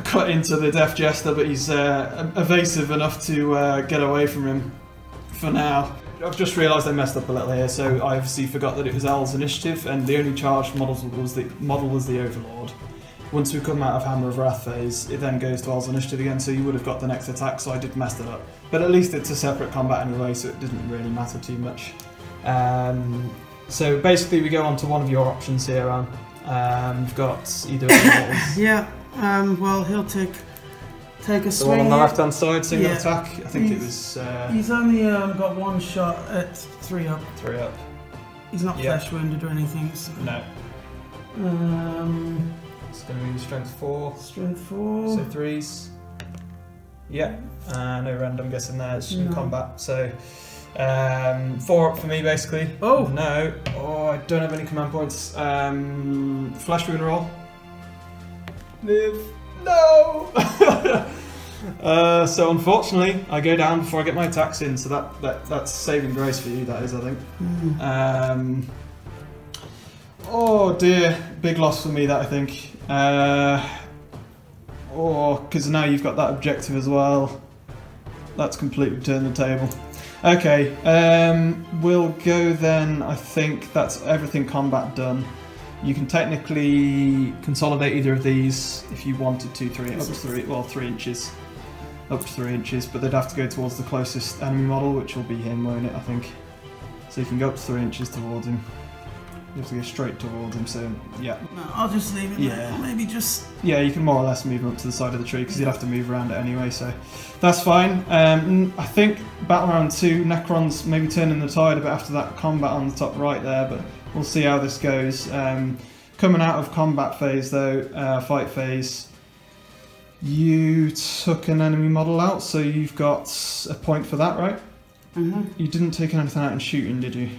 cut into the Death Jester, but he's evasive enough to get away from him for now. I've just realised I messed up a little here, so I obviously forgot that it was L's initiative, and the only charged model was the Overlord. Once we come out of Hammer of Wrath phase, it then goes to L's initiative again, so you would have got the next attack, so I did mess it up. But at least it's a separate combat anyway, so it didn't really matter too much. So basically we go on to one of your options here, Anne. We've got either of those. Yeah, well he'll take a swing. The one on the left hand side, single attack. I think it was. He's only got 1 shot at 3-up. 3-up. He's not flesh wounded or anything. So. No. It's going to be strength 4. Strength 4. So 3s. Yeah. No rend, I'm guessing there. It's in combat. So 4-up for me basically. Oh no! Oh, I don't have any command points. Flesh wound roll. Live. No! So unfortunately, I go down before I get my attacks in, so that's saving grace for you, that is, I think. Oh dear, big loss for me that, I think. Because now you've got that objective as well. That's completely turned the table. Okay, we'll go then. I think that's everything combat done. You can technically consolidate either of these if you wanted to, 3 inches. Up to 3 inches, but they'd have to go towards the closest enemy model, which will be him, won't it, I think. So you can go up to 3 inches towards him. You have to go straight towards him, so yeah. No, I'll just leave it there. Maybe just... Yeah, you can more or less move him up to the side of the tree, because you'd have to move around it anyway, so that's fine. I think Battle Round 2, Necrons maybe turning the tide a bit after that combat on the top right there, but we'll see how this goes. Coming out of combat phase though, fight phase, you took an enemy model out, so you've got a point for that, right? You didn't take anything out in shooting, did you?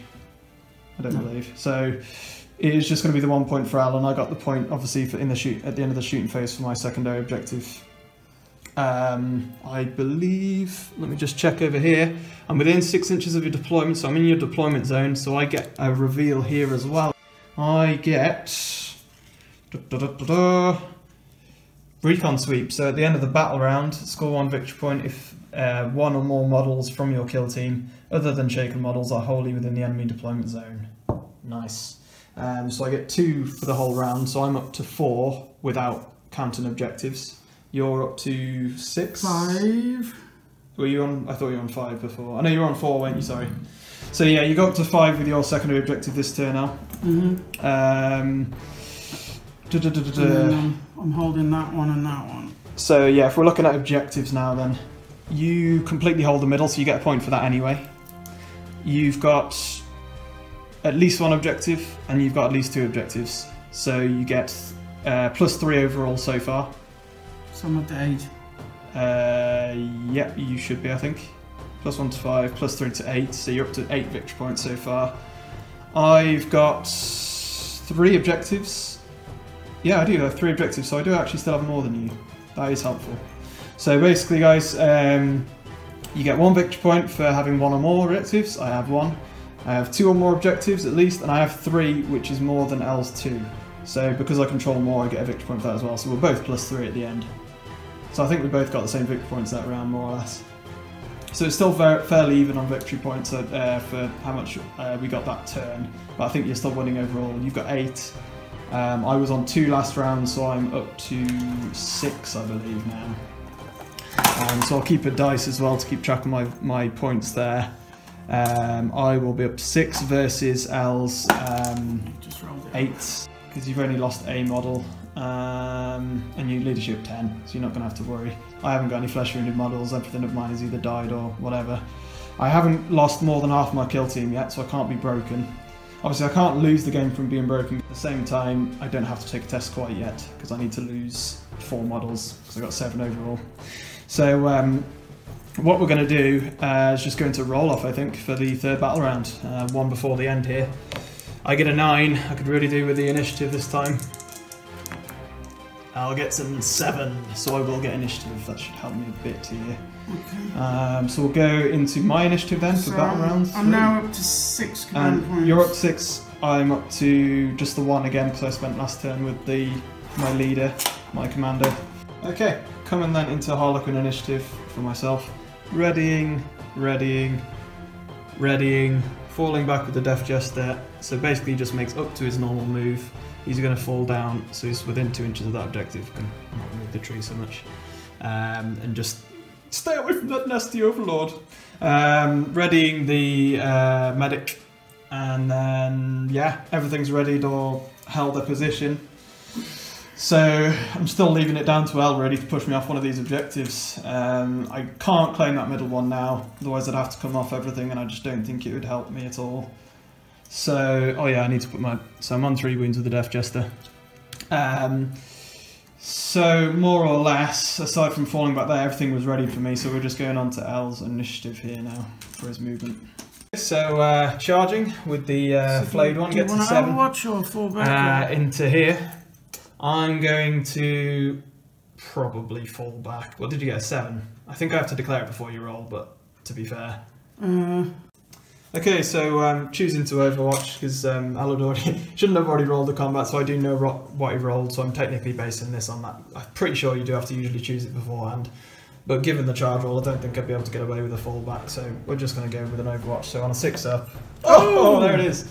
I don't believe. So it is just going to be the 1 point for Al, and I got the point obviously at the end of the shooting phase for my secondary objective. I believe, let me just check over here, I'm within 6 inches of your deployment, so I'm in your deployment zone, so I get a reveal here as well. I get recon sweep, so at the end of the battle round, score 1 victory point if 1 or more models from your kill team, other than shaken models, are wholly within the enemy deployment zone. Nice. So I get 2 for the whole round, so I'm up to 4 without counting objectives. You're up to 6? 5. Were you on? I thought you were on 5 before. I know you were on 4, weren't you? Sorry. So yeah, you got up to 5 with your secondary objective this turn now. I'm holding that one and that one. So yeah, if we're looking at objectives now, then you completely hold the middle, so you get a point for that anyway. You've got at least 1 objective, and you've got at least 2 objectives. So you get +3 overall so far. So I'm up to 8. Yep, you should be, I think. +1 to 5, +3 to 8, so you're up to 8 victory points so far. I've got 3 objectives. Yeah, I do have 3 objectives, so I do actually still have more than you. That is helpful. So basically, guys, you get 1 victory point for having 1 or more objectives. I have 1. I have 2 or more objectives at least, and I have 3, which is more than L's 2. So because I control more, I get a victory point for that as well. So we're both +3 at the end. So I think we both got the same victory points that round, more or less. So it's still fairly even on victory points for how much we got that turn. But I think you're still winning overall. You've got 8. I was on 2 last round, so I'm up to 6, I believe, now. So I'll keep a dice as well to keep track of my points there. I will be up to 6 versus L's 8, because you've only lost a model. and you leadership 10, so you're not going to have to worry. I haven't got any flesh wounded models, everything of mine has either died or whatever. I haven't lost more than half my kill team yet, so I can't be broken. Obviously I can't lose the game from being broken. At the same time, I don't have to take a test quite yet, because I need to lose 4 models, because I got 7 overall. So what we're going to do is just go into roll off, I think, for the 3rd battle round, one before the end here. I get a 9, I could really do with the initiative this time. I'll get some 7, so I will get initiative. That should help me a bit here. Okay. So we'll go into my initiative then for battle rounds. I'm now up to 6 command points. You're up to 6. I'm up to just the 1 again because I spent last turn with my leader, my commander. Okay, coming then into Harlequin initiative for myself. Readying, readying, readying. Falling back with the Death Jester. So basically he just makes up to his normal move. He's going to fall down, so he's within 2 inches of that objective, can not move the tree so much. And just stay away from that nasty overlord. Readying the medic, and then yeah, everything's readied or held their position. So I'm still leaving it down to L ready to push me off one of these objectives. I can't claim that middle one now, otherwise I'd have to come off everything, and I just don't think it would help me at all. So, oh yeah, I need to put so I'm on 3 wounds with the Death Jester. So more or less, aside from falling back there, everything was ready for me, so we're just going on to L's initiative here now for his movement. So charging with the flayed one, get to 7. Overwatch or fall back? Into here. I'm going to probably fall back. What did you get, a 7? I think I have to declare it before you roll, but to be fair. Okay, so choosing to Overwatch, because shouldn't have already rolled the combat, so I do know what he rolled, so I'm technically basing this on that. I'm pretty sure you do have to usually choose it beforehand, but given the charge roll, I don't think I'd be able to get away with a fallback, so we're just going to go with an Overwatch. So on a 6 up, oh there it is,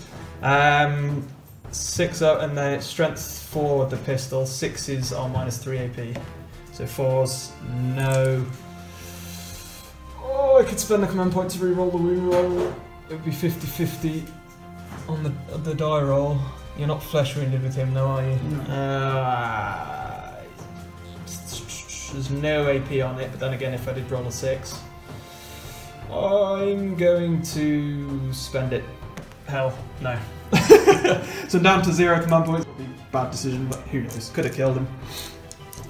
6 up, and then it's strength 4 with the pistol, 6s are -3 AP, so 4s, no. Oh, I could spend a command point to reroll the wound roll. It would be 50-50 on the die roll. You're not flesh wounded with him, though, are you? No. There's no AP on it, but then again, if I did roll a 6, I'm going to spend it. Hell, no. So down to 0 command points. Bad decision, but who knows? Could have killed him.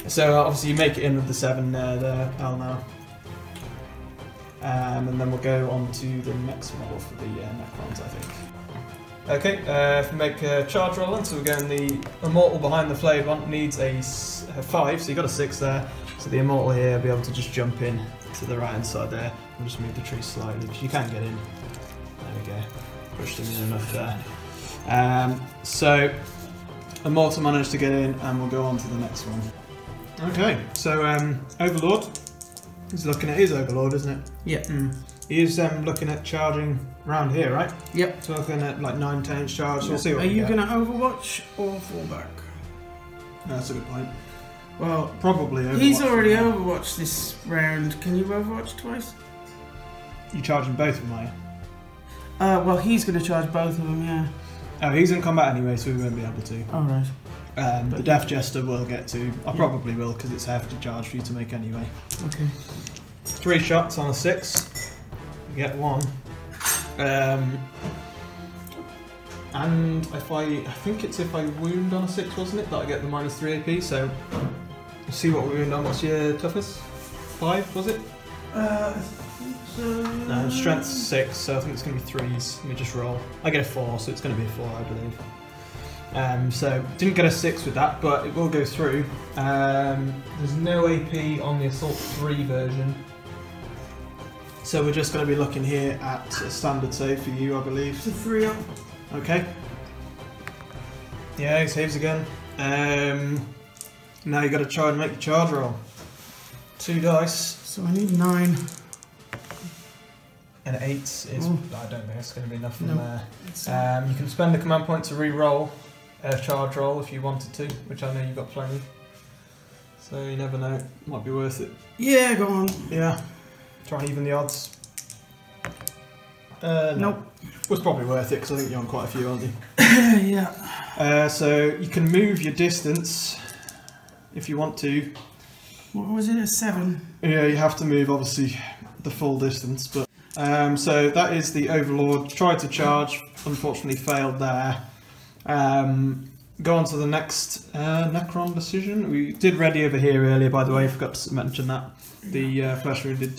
So obviously you make it in with the 7 there, L now. And then we'll go on to the next model for the Necrons, I think. Okay, if we make a charge roll, so we're going the Immortal behind the flayed one needs a 5, so you got a 6 there. So the Immortal here will be able to just jump in to the right hand side there. We'll just move the tree slightly, because you can get in. There we go. Pushed him in enough there. So Immortal managed to get in, and we'll go on to the next one. Okay, so Overlord. He's looking at his Overlord, isn't it? Yep. He is looking at charging round here, right? Yep. So looking at like 9-10 inch charge. So we'll see what Are you going to Overwatch or fall back? That's a good point. Well, probably Overwatch. He's already Overwatched this round. Can you Overwatch twice? You charging both of them, are you? Well, he's going to charge both of them, yeah. Oh, he's in combat anyway, so we won't be able to. All right. The Death Jester will get to. I probably will, because it's a hefty charge for you to make anyway. Okay. 3 shots on a 6. You get 1. And if I think it's if I wound on a 6, wasn't it, that I get the -3 AP. So we'll see what we wound on. What's your toughness? 5, was it? No, strength 6, so I think it's going to be 3s. Let me just roll. I get a 4, so it's going to be a 4, I believe. So didn't get a 6 with that, but it will go through. There's no AP on the Assault 3 version, so we're just going to be looking here at a standard save for you, I believe. It's a 3 up. Okay. Yeah, he saves again. Now you got to try and make the charge roll. 2 dice. So I need 9. And 8 is. I don't think it's going to be enough from there. You can spend a command point to re-roll a charge roll if you wanted to, which I know you've got plenty. So you never know, might be worth it. Yeah, go on. Yeah. Try and even the odds. Nope. Was probably worth it because I think you're on quite a few, aren't you? Yeah. So you can move your distance if you want to. What was it, a 7? Yeah, you have to move obviously the full distance, but so that is the Overlord. Tried to charge, unfortunately failed there. Go on to the next Necron decision. We did ready over here earlier, by the way, forgot to mention that. The flesh wounded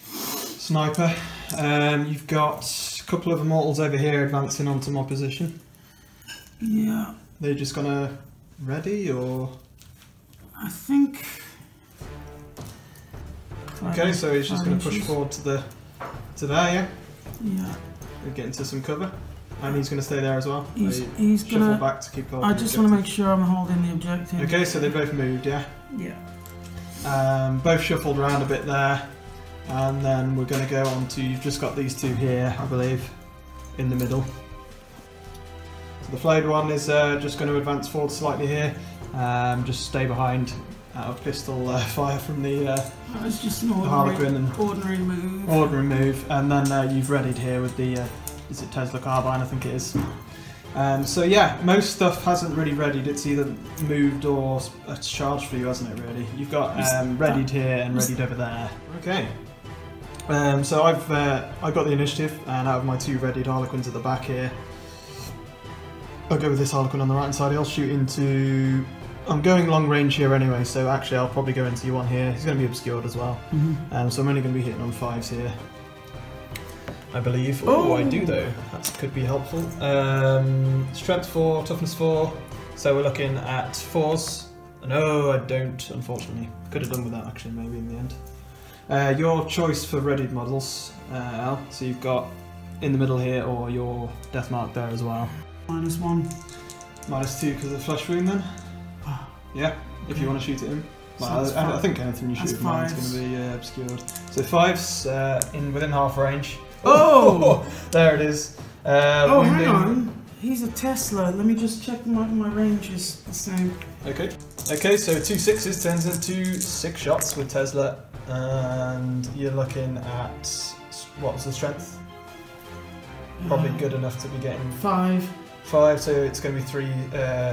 sniper. You've got a couple of immortals over here advancing onto my position. Yeah. They're just gonna ready, or? I think. Okay, so he's just gonna push forward to there, yeah? Yeah. We're getting to some cover. And he's gonna stay there as well. He's gonna back to keep holding. I just want to make sure I'm holding the objective. Okay, so they both moved, yeah? Yeah. Both shuffled around a bit there. And then we're going to go on to, you've just got these two here, I believe, in the middle. So the flayed one is just going to advance forward slightly here. Just stay behind out of pistol fire from the It's just an Harlequin and ordinary move. Ordinary move. And then you've readied here with the, is it Tesla carbine, I think it is. So yeah, most stuff hasn't really readied. It's either moved or it's charged for you, hasn't it? Really, you've got readied here and readied over there. Okay. So I've got the initiative, and out of my 2 readied Harlequins at the back here, I'll go with this Harlequin on the right hand side. I'll shoot into. I'm going long range here anyway, so actually I'll probably go into one here. He's going to be obscured as well, so I'm only going to be hitting on 5s here, I believe. Oh, I do though. That could be helpful. Strength 4, toughness 4. So we're looking at 4s. No, I don't, unfortunately. Could have done with that actually, maybe in the end. Your choice for readied models, Al. So you've got in the middle here, or your death mark there as well. -1. -2 because of the flesh wound then? Yeah, if you want to shoot at him. Well, So I think anything you shoot at mine is going to be obscured. So 5s within half range. Oh! There it is. Oh, hang on. He's a Tesla. Let me just check my range is the same. Okay. Okay, so 2 6s turns into 6 shots with Tesla, and you're looking at, what was the strength? Probably good enough to be getting 5. 5, so it's going to be 3.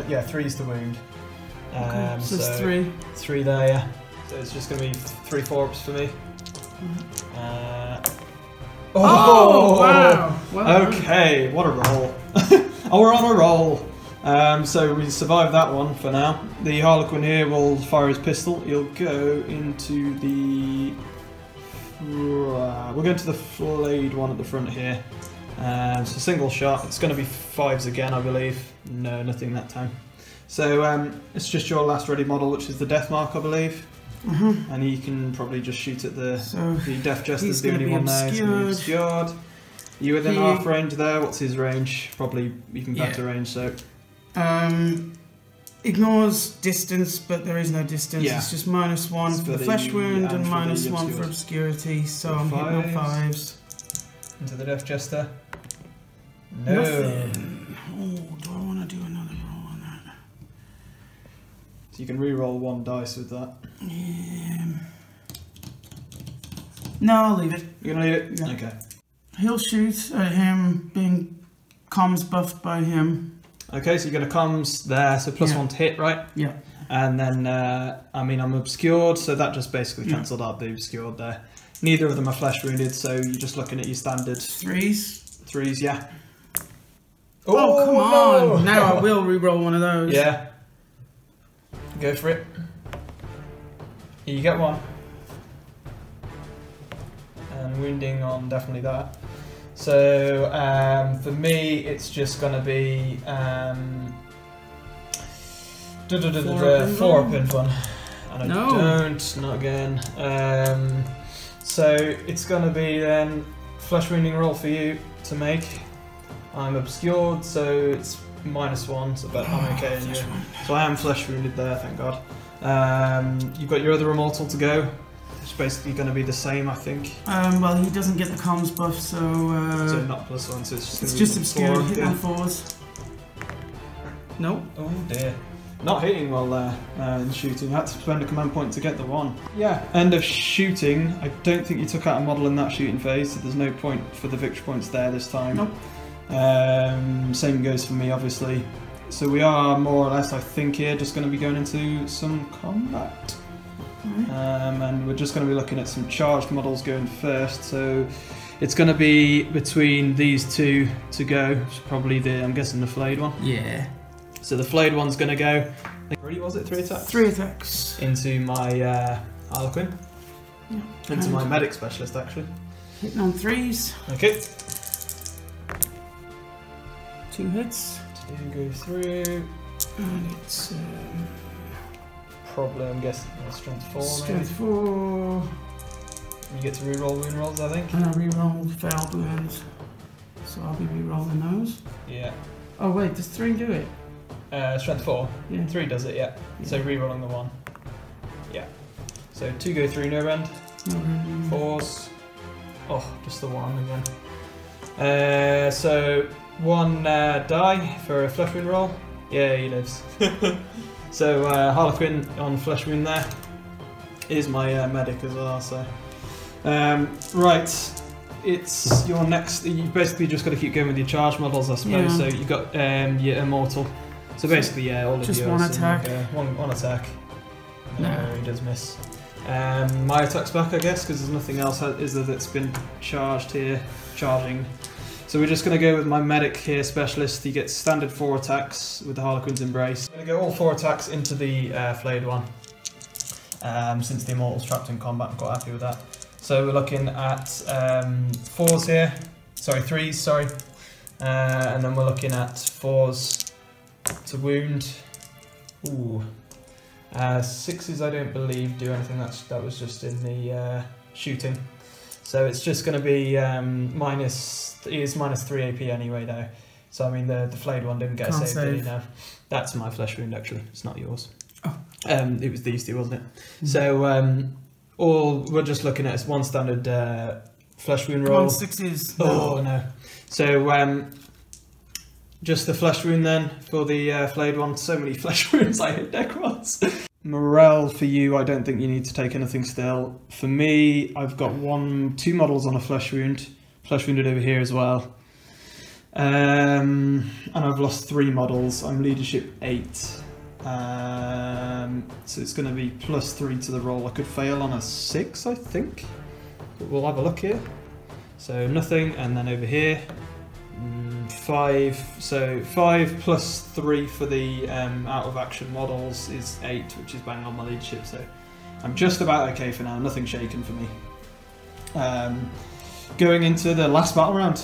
Yeah, 3's the wound. Okay, so it's 3. 3 there, yeah. So it's just going to be 3 4-ups for me. Oh, wow! Well okay, what a roll. Oh, we're on a roll. So we survived that one for now. The Harlequin here will fire his pistol. He'll go into the... we'll go into the flayed one at the front here. So single shot. It's going to be 5s again, I believe. No, nothing that time. So it's just your last ready model, which is the death mark, I believe. And he can probably just shoot at the Death Jester's the only one there. He's going to be obscured. You within half range there. What's his range? Probably even better range. So ignores distance, but there is no distance. Yeah. It's just -1 for the flesh wound and -1 for obscurity. So I'm hitting on 5s. Into the Death Jester. No. Nothing. Oh, do I want to do another roll on that? So you can re-roll 1 dice with that. Yeah. No, I'll leave it. You're gonna leave it? Yeah. Okay. He'll shoot at him, being comms buffed by him. Okay, so you're gonna comms there, so +1 to hit, right? Yeah. And then, I mean, I'm obscured, so that just basically cancelled out the obscured there. Neither of them are flesh wounded, so you're just looking at your standard 3s. 3s, yeah. Oh, come on! No. Now I will re-roll one of those. Yeah. Go for it. You get 1. And wounding on definitely that. So for me, it's just going to be 4-up in fun. And I don't, not again. So it's going to be then flesh wounding roll for you to make. I'm obscured, so it's -1, so but I'm okay anyway. So I am flesh wounded there, thank God. You've got your other immortal to go. It's basically going to be the same, I think. Well, he doesn't get the comms buff, so... so not +1, so it's just obscured, hit on 4s. Nope. Oh dear. Not hitting well there in shooting. Had to spend a command point to get the 1. Yeah, end of shooting. I don't think you took out a model in that shooting phase, so there's no point for the victory points there this time. Nope. Same goes for me, obviously. So we are more or less, I think, here just going to be going into some combat. And we're just going to be looking at some charged models going first. So it's going to be between these two to go. So probably I'm guessing the flayed one. Yeah. So the flayed one's going to go. Three, was it? 3 attacks? 3 attacks. Into my Harlequin. Yeah. Into my medic specialist, actually. Hitting on 3s. Okay. 2 hits. 2 go through. And it's Probably, I'm guessing, strength 4. strength 4. You get to reroll wound rolls, I think. And I reroll failed wounds. So I'll be rerolling those. Yeah. Oh wait, does 3 do it? Strength 4. Yeah. 3 does it, yeah. So rerolling the 1. Yeah. So 2 go through, no rend. No rend. 4s. Oh, just the 1 again. So 1 die for a flesh wound roll. Yeah, he lives. So Harlequin on flesh wound there is my medic as well. So right, it's your next. You basically just got to keep going with your charge models, I suppose. Yeah. So you got your immortal. So basically, yeah, all of just yours. one attack. One attack. No, he does miss. My attack's back, I guess, because there's nothing else is there that's been charged here. Charging. So we're just going to go with my medic here, specialist. He gets standard 4 attacks with the Harlequin's Embrace. I'm going to go all 4 attacks into the flayed one. Since the Immortal's trapped in combat, I'm quite happy with that. So we're looking at 4s here. Sorry, 3s, sorry. And then we're looking at 4s to wound. Ooh. 6s I don't believe do anything. That was just in the shooting. So it's just going to be -3 AP anyway though. So I mean the flayed one didn't get a save, did he? No. That's my flesh wound actually, it's not yours. Oh. It was these two, wasn't it? So all we're just looking at is 1 standard flesh wound roll. 6s. Oh no. So just the flesh wound then for the flayed one. So many flesh wounds, I hit Necrons. Morale for you, I don't think you need to take anything still. For me, I've got 2 models on a flesh wound. Flesh wounded over here as well. And I've lost 3 models. I'm leadership 8. So it's going to be +3 to the roll. I could fail on a 6, I think. But we'll have a look here. So nothing, and then over here. 5, so 5 + 3 for the out of action models is 8, which is bang on my leadership, so I'm just about okay for now, nothing shaken for me. Going into the last battle round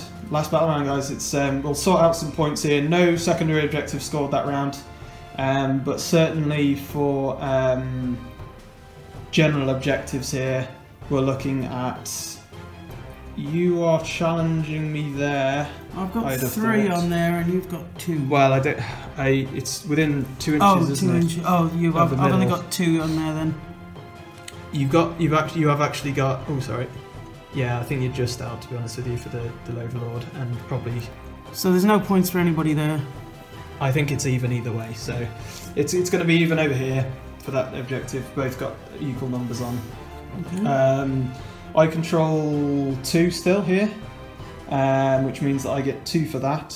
guys, it's we'll sort out some points here. No secondary objectives scored that round, but certainly for general objectives here, we're looking at, you are challenging me there. I've got 3 on there, and you've got 2. Well, it's within 2 inches, isn't it? 2 inches. Oh, I've only got 2 on there then. You have actually got. Oh, sorry. Yeah, I think you're just out, to be honest with you, for the Overlord, and probably. So there's no points for anybody there. I think it's even either way. So it's going to be even over here for that objective. Both got equal numbers on. Okay. I control 2 still here. Which means that I get 2 for that.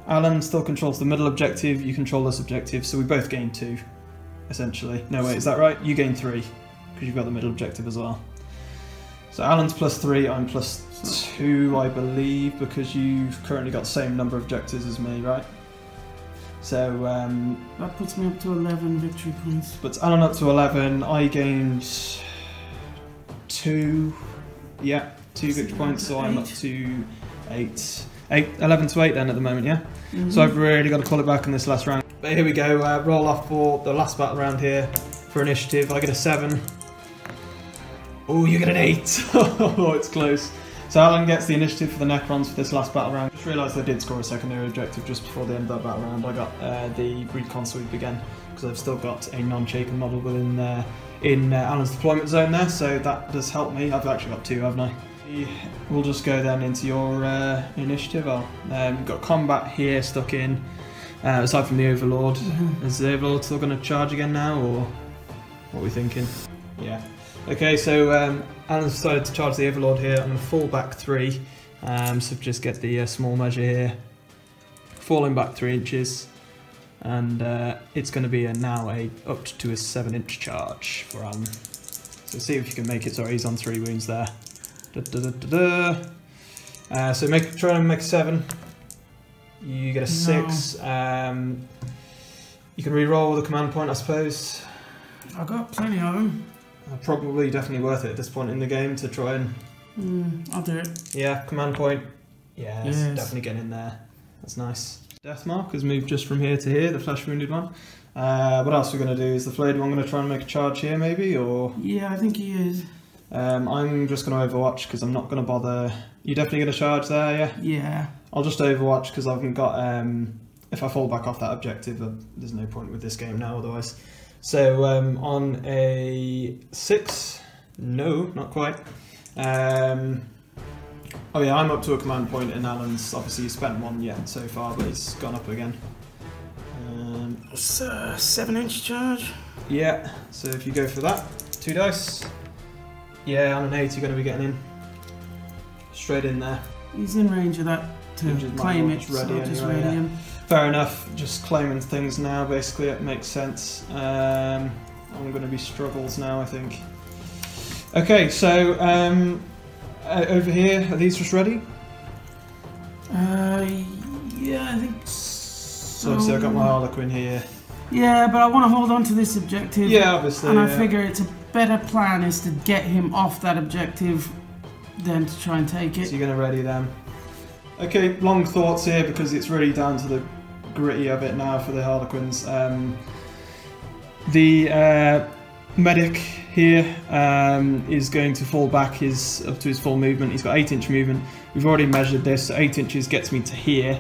Alan still controls the middle objective, you control this objective, so we both gain 2, essentially. No, wait, is that right? You gain 3, because you've got the middle objective as well. So Alan's +3, I'm +2, I believe, because you've currently got the same number of objectives as me, right? So that puts me up to 11 victory points. But Alan up to 11, I gained 2, yeah, 2 victory points, so I'm up to 11 to 8 then at the moment, yeah? So I've really got to call it back in this last round. But here we go, roll off for the last battle round here for initiative. I get a 7. Oh, you get an 8. Oh, it's close. So Alan gets the initiative for the Necrons for this last battle round. Just realised I did score a secondary objective just before the end of that battle round. I got the recon sweep again, because I've still got a non-shaken model within in Alan's deployment zone there, so that does help me. I've actually got 2, haven't I? We'll just go then into your initiative. We've got combat here stuck in, aside from the Overlord. Is the Overlord still going to charge again now, or what are we thinking? Yeah. Okay, so Alan's decided to charge the Overlord here. I'm going to fall back 3, so just get the small measure here. Falling back 3 inches. and it's going to be now up to a 7-inch charge for Alan. So see if you can make it. Sorry, he's on 3 wounds there. So try and make a 7. You get a 6. You can re-roll with a command point, I suppose. I've got plenty of them. Probably definitely worth it at this point in the game to try and... I'll do it. Yeah, command point. Yeah, it's definitely getting in there. That's nice. Deathmark has moved just from here to here, the flesh wounded one. What else we're going to do? Is the flayed one going to try and make a charge here maybe, or...? Yeah, I think he is. I'm just going to overwatch because I'm not going to bother... You definitely going to charge there, yeah? Yeah. I'll just overwatch because I haven't got... if I fall back off that objective, there's no point with this game now otherwise. So on a 6, no, not quite. Oh yeah, I'm up to a command point, and Alan's obviously spent 1 yet so far, but he's gone up again. It's a 7-inch charge. Yeah, so if you go for that, 2 dice. Yeah, on an 8 you're going to be getting in. Straight in there. He's in range of that to claim it, so I'll just ready him. Fair enough, just claiming things now, basically, it makes sense. I'm going to be struggles now, I think. Okay, so over here, are these just ready? Yeah, I think so. So obviously I've got my Harlequin here. Yeah, but I want to hold on to this objective. Yeah, obviously. And I figure it's a better plan is to get him off that objective than to try and take it. So you're going to ready them. Okay, long thoughts here because it's really down to the gritty of it now for the Harlequins. The medic here is going to fall back up to his full movement. He's got 8-inch movement. We've already measured this, so 8 inches gets me to here.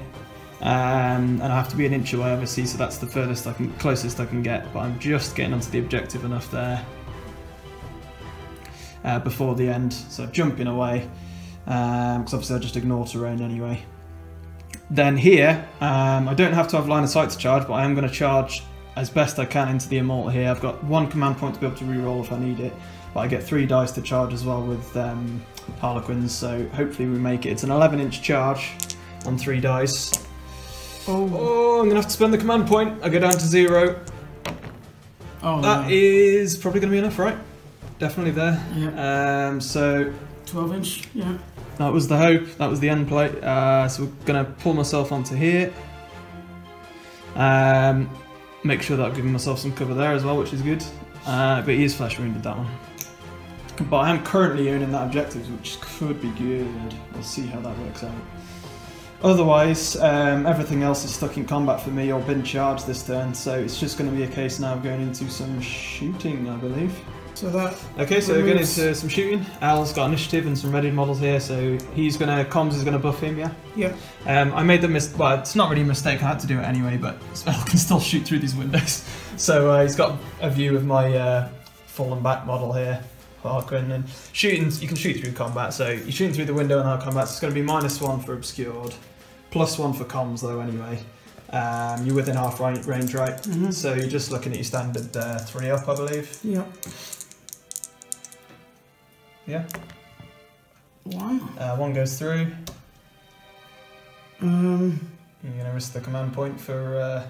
And I have to be an inch away obviously, so that's the closest I can get, but I'm just getting onto the objective enough there before the end, so jumping away, because obviously I just ignore terrain anyway. Then here, I don't have to have line of sight to charge, but I am going to charge as best I can into the Immortal here. I've got 1 command point to be able to reroll if I need it, but I get 3 dice to charge as well with Harlequins, so hopefully we make it. It's an 11-inch charge on 3 dice. Oh, I'm going to have to spend the command point. I go down to 0. Oh, that is probably going to be enough, right? Definitely there. Yeah. So 12-inch, yeah. That was the hope. That was the end plate. So we're going to pull myself onto here. Make sure that I've given myself some cover there as well, which is good. But he is flesh wounded, that one. But I am currently owning that objective, which could be good. We'll see how that works out. Otherwise, everything else is stuck in combat for me or been charged this turn, so it's just going to be a case now of going into some shooting, I believe. So that. Okay, so we're going into some shooting. Al's got initiative and some readied models here, so comms is going to buff him, yeah? Yeah. I made the well, it's not really a mistake, I had to do it anyway, but Al can still shoot through these windows. So he's got a view of my fallen back model here. Harlequin, and shooting, you can shoot through combat, so you're shooting through the window in hard combat, so it's going to be -1 for obscured, +1 for comms though anyway. You're within half range, right? Mm-hmm. So you're just looking at your standard 3 up, I believe. Yeah. Yeah? 1. 1 goes through. You're going to risk the command point for...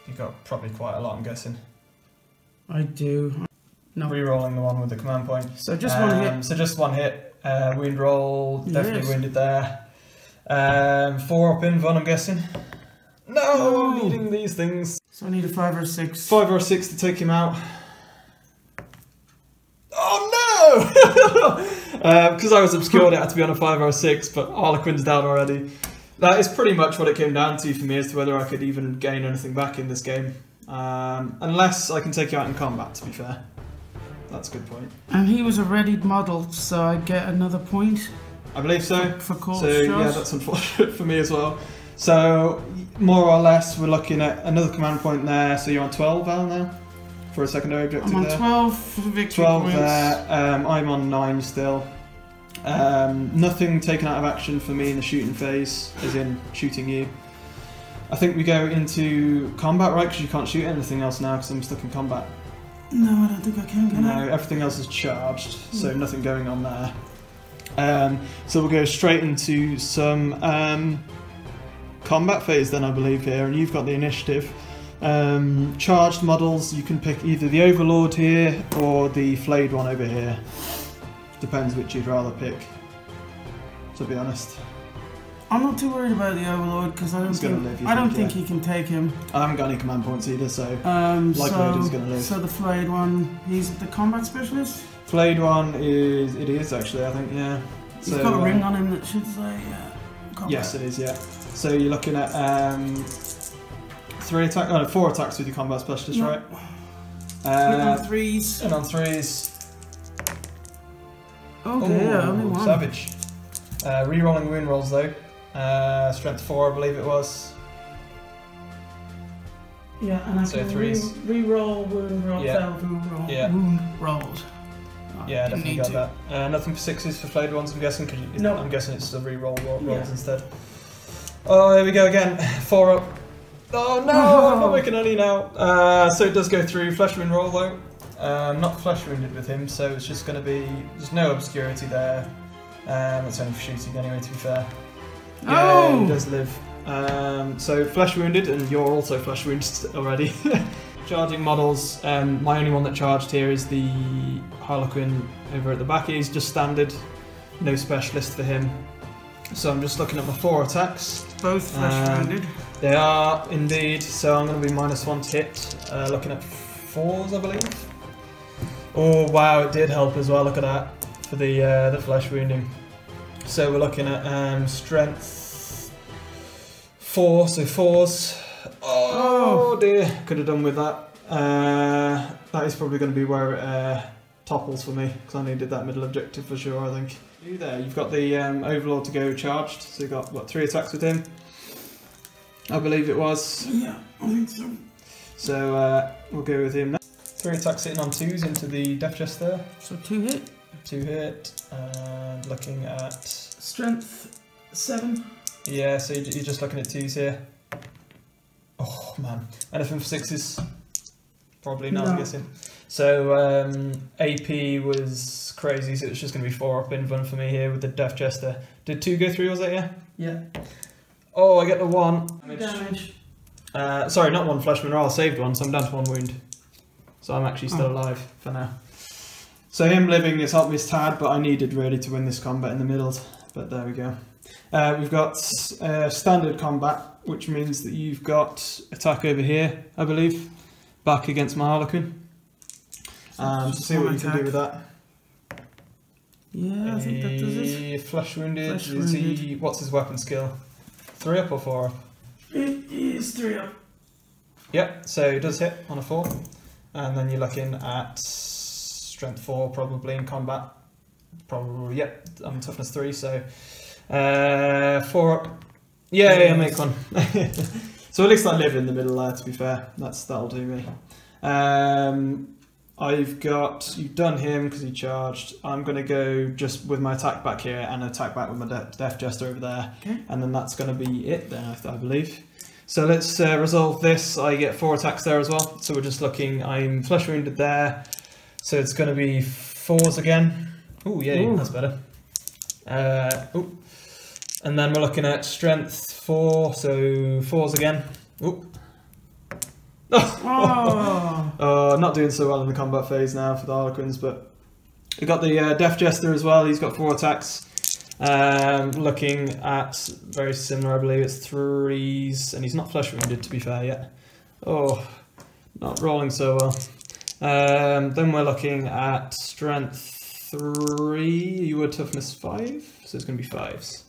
you've got probably quite a lot, I'm guessing. I do. No. Re-rolling the one with the command point. So just 1 hit. So just 1 hit. Wound roll, definitely yes. wounded there. 4 up inv, I'm guessing. No, needing these things. So I need a 5 or 6. 5 or 6 to take him out. Oh no! Because I was obscured, it had to be on a 5 or 6, but Harlequin's down already. That is pretty much what it came down to for me as to whether I could even gain anything back in this game. Unless I can take you out in combat, to be fair. That's a good point. And he was a readied model, so I get another point. I believe so. For course. So yeah, that's unfortunate for me as well. So more or less, we're looking at another command point there. So you're on 12, Al, now for a secondary objective. I'm on there. 12 for victory 12 points. there. I'm on 9 still. Nothing taken out of action for me in the shooting phase, as in shooting you. I think we go into combat, right? Because you can't shoot anything else now because I'm stuck in combat. No, I don't think I can get No, everything else is charged, so nothing going on there. So we'll go straight into some combat phase then, I believe, here, and you've got the initiative. Charged models, you can pick either the Overlord here or the flayed one over here. Depends which you'd rather pick, to be honest. I'm not too worried about the Overlord because I don't think he can take him. I haven't got any command points either, so likelihood is going to live. So the flayed one, he's the combat specialist? Flayed one is actually, I think, yeah. He's got a ring on him that should say combat. Yes, it is, yeah. So you're looking at 4 attacks with your combat specialist, right? On 3s. And on 3s. Okay, yeah, only one. Savage. Rerolling wound rolls though. Strength 4, I believe it was. Yeah, and I so can 3s. Reroll wound rolls. Yeah. Wound rolls. Yeah, definitely got that. Nothing for 6s for flayed ones, I'm guessing. No. I'm guessing it's the reroll rolls instead. Oh, here we go again. 4 up. Oh no, I'm not making any now. So it does go through. Flesh wound roll though. Not flesh wounded with him, so it's just going to be. There's no obscurity there. That's only for shooting anyway, to be fair. Yeah, he does live. So flesh wounded, and you're also flesh wounded already. Charging models. My only one that charged here is the Harlequin over at the back. He's just standard, no specialist for him. So I'm just looking at my 4 attacks. Both flesh wounded. They are indeed. So I'm going to be -1 to hit. Looking at 4s, I believe. Oh wow, it did help as well. Look at that for the flesh wounding. So we're looking at strength 4, so 4s. Oh dear, could have done with that. That is probably going to be where it topples for me, because I needed that middle objective for sure, I think. There, you've got the Overlord to go charged, so you've got, what, 3 attacks with him? I believe it was. Yeah, I think so. So we'll go with him now. 3 attacks hitting on 2s into the Death Jester. So 2 hit. 2 hit, and looking at... Strength 7. Yeah, so you're just looking at 2s here. Oh man, anything for 6s? Probably not, I'm guessing. So AP was crazy, so it's just going to be 4 up in fun for me here with the Death Jester. Did 2 go through, was that, yeah? Yeah. Oh, I get the 1. Damage. Sorry, not 1 flesh wound, I saved 1, so I'm down to 1 wound. So I'm actually still alive for now. So him living has helped me a tad, but I needed really to win this combat in the middle. But there we go. We've got standard combat, which means that you've got attack over here, I believe, back against my Harlequin. So see what you can do with that. Yeah, I think that does it. Flesh wounded. Is he? What's his weapon skill? 3 up or 4 up? It is 3 up. Yep. So it does hit on a 4, and then you're looking at strength 4 probably in combat. Probably, yep. I'm toughness 3, so 4 up. Yeah, make one. So at least I live in the middle there. To be fair, that'll do me. You've done him because he charged. I'm going to go just with my attack back here and attack back with my Death Jester over there. Okay. And then that's going to be it then, I believe. So let's resolve this. I get 4 attacks there as well. So we're just looking, I'm flesh wounded there. So it's going to be 4s again. Oh, yeah, that's better. And then we're looking at strength 4, so 4s again. Ooh. Not doing so well in the combat phase now for the Harlequins, but we've got the Death Jester as well. He's got 4 attacks. Looking at very similar, I believe it's 3s, and he's not flesh wounded to be fair yet. Oh, not rolling so well. Then we're looking at strength 3. You were toughness 5, so it's going to be 5s.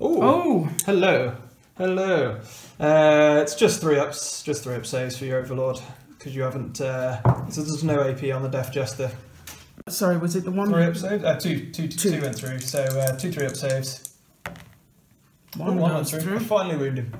Oh, hello. It's just 3 ups, just 3 up saves for your Overlord, because you haven't. So there's no AP on the Death Jester. Sorry, was it the 1? 3 up saves. Two went through. So 2 3 up saves. One went through. I finally wound him.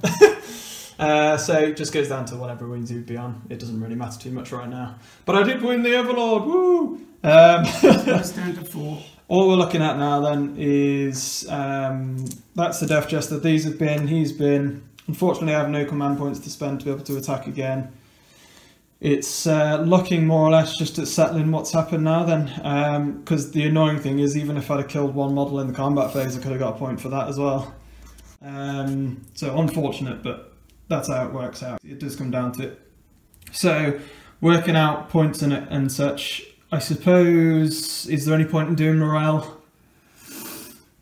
So it just goes down to whatever wounds he would be on. It doesn't really matter too much right now. But I did win the Overlord. Woo! That's down to 4. All we're looking at now then is that's the Death Jester. He's been. Unfortunately, I have no command points to spend to be able to attack again. It's looking more or less just at settling what's happened now then. Because the annoying thing is, even if I'd have killed 1 model in the combat phase, I could have got a point for that as well. So unfortunate, but that's how it works out. It does come down to it. So working out points in it and such, I suppose, is there any point in doing morale?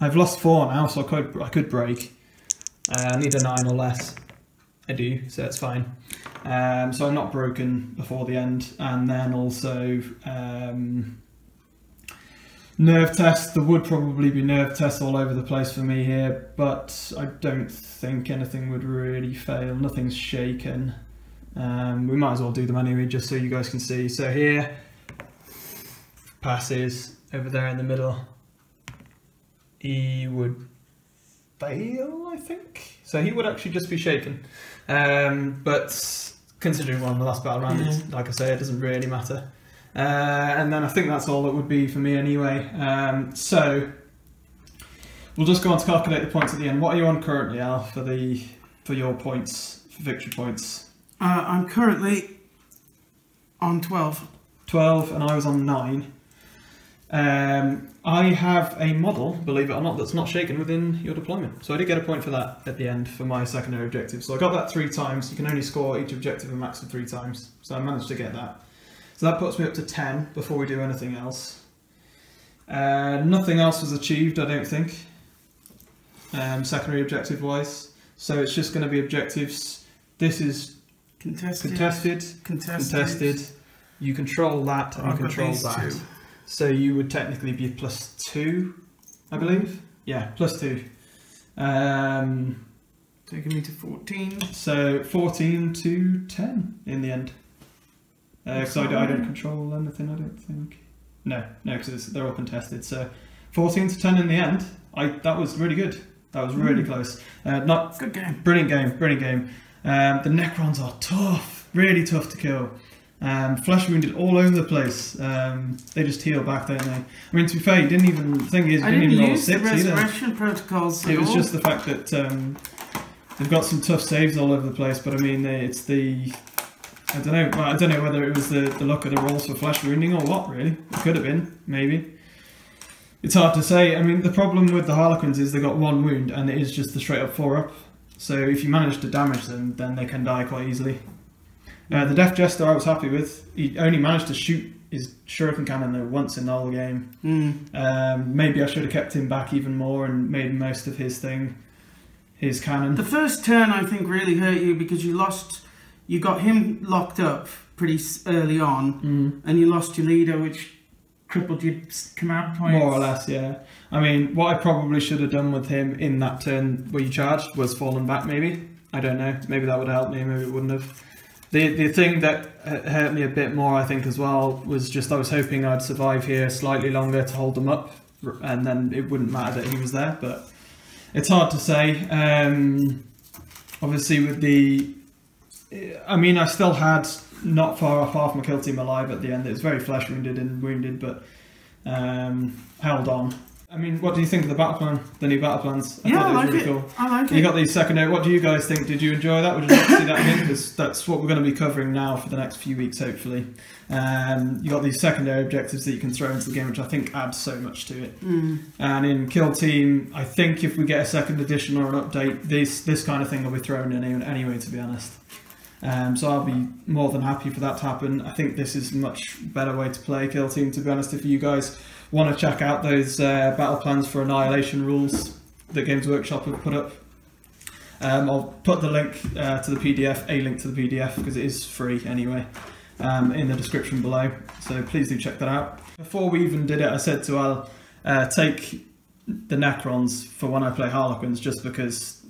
I've lost 4 now, so I could break. I need a 9 or less. I do, so it's fine. So I'm not broken before the end. And then also nerve test. There would probably be nerve tests all over the place for me here, but I don't think anything would really fail. Nothing's shaken. We might as well do them anyway, just so you guys can see. So here, passes over there in the middle. He would fail, I think. So he would actually just be shaken. But considering we're on the last battle round, like I say, it doesn't really matter. And then I think that's all it would be for me anyway. So we'll just go on to calculate the points at the end. What are you on currently, Al, for your points, for victory points? I'm currently on 12. 12, and I was on 9. I have a model, believe it or not, that's not shaken within your deployment. So I did get a point for that at the end for my secondary objective. So I got that 3 times. You can only score each objective a max of 3 times. So I managed to get that. So that puts me up to 10 before we do anything else. Nothing else was achieved, I don't think, secondary objective wise. So it's just going to be objectives. This is contested. You control that and you control that. So you would technically be +2, I believe. Yeah, +2. Taking me to 14. So 14 to 10 in the end. Because I don't control anything, I don't think. No, because they're all contested. So 14 to 10 in the end. That was really good. That was really close. Good game. Brilliant game. The Necrons are tough, really tough to kill. Flesh wounded all over the place. They just heal back, don't they? I mean, to be fair, you didn't even roll 6 either. Resurrection protocols. It was just the fact that they've got some tough saves all over the place. But I mean, it's the I don't know whether it was the luck of the rolls for flesh wounding or what. Really, it could have been, maybe. It's hard to say. I mean, the problem with the Harlequins is they got 1 wound, and it is just the straight up 4-up. So if you manage to damage them, then they can die quite easily. The Death Jester I was happy with. He only managed to shoot his shuriken cannon though once in the whole game. Maybe I should have kept him back even more and made most of his cannon. The first turn I think really hurt you because you got him locked up pretty early on, and you lost your leader, which crippled your command points. More or less, yeah. I mean, what I probably should have done with him in that turn where you charged was fallen back maybe. I don't know. Maybe that would have helped me, maybe it wouldn't have. The thing that hurt me a bit more, I think, as well, was just I was hoping I'd survive here slightly longer to hold them up, and then it wouldn't matter that he was there, but it's hard to say. Obviously with I still had not far off half my kill team alive at the end. It was very flesh wounded, but held on. I mean, what do you think of the battle plan? The new battle plans? I thought it was really cool. I like it. You got these secondary. What do you guys think? Did you enjoy that? Would you like to see that again? Because that's what we're going to be covering now for the next few weeks, hopefully. You got these secondary objectives that you can throw into the game, which I think adds so much to it. And in Kill Team, I think if we get a second edition or an update, this kind of thing will be thrown in anyway, to be honest. So I'll be more than happy for that to happen. I think this is a much better way to play Kill Team, to be honest. If you guys want to check out those battle plans for Annihilation rules that Games Workshop have put up, I'll put the link to the PDF, a link to the PDF, because it is free anyway, in the description below. So please do check that out. Before we even did it, I said to Al, take the Necrons for when I play Harlequins, just because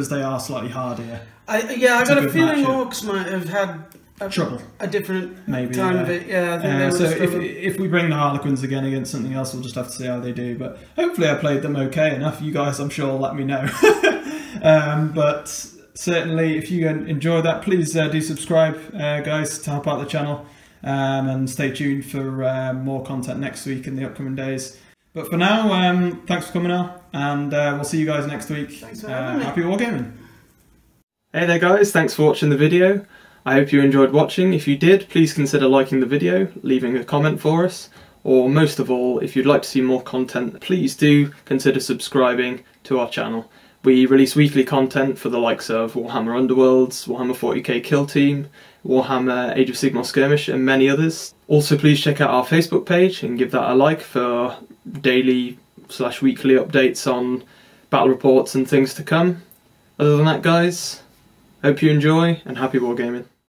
they are slightly harder. I got a feeling Orcs might have had a different time of it. Yeah, I think they so if we bring the Harlequins again against something else, we'll just have to see how they do. But hopefully I played them okay enough. You guys, I'm sure, will let me know. But certainly, if you enjoy that, please do subscribe, guys, to help out the channel. And stay tuned for more content next week in the upcoming days. But for now, thanks for coming out, and we'll see you guys next week. Thanks for having me. Happy wargaming. Hey there guys, thanks for watching the video. I hope you enjoyed watching. If you did, please consider liking the video, leaving a comment for us, or most of all, if you'd like to see more content, please do consider subscribing to our channel. We release weekly content for the likes of Warhammer Underworlds, Warhammer 40k Kill Team, Warhammer Age of Sigmar Skirmish and many others. Also please check out our Facebook page and give that a like for daily/weekly updates on battle reports and things to come. Other than that guys, hope you enjoy and happy wargaming.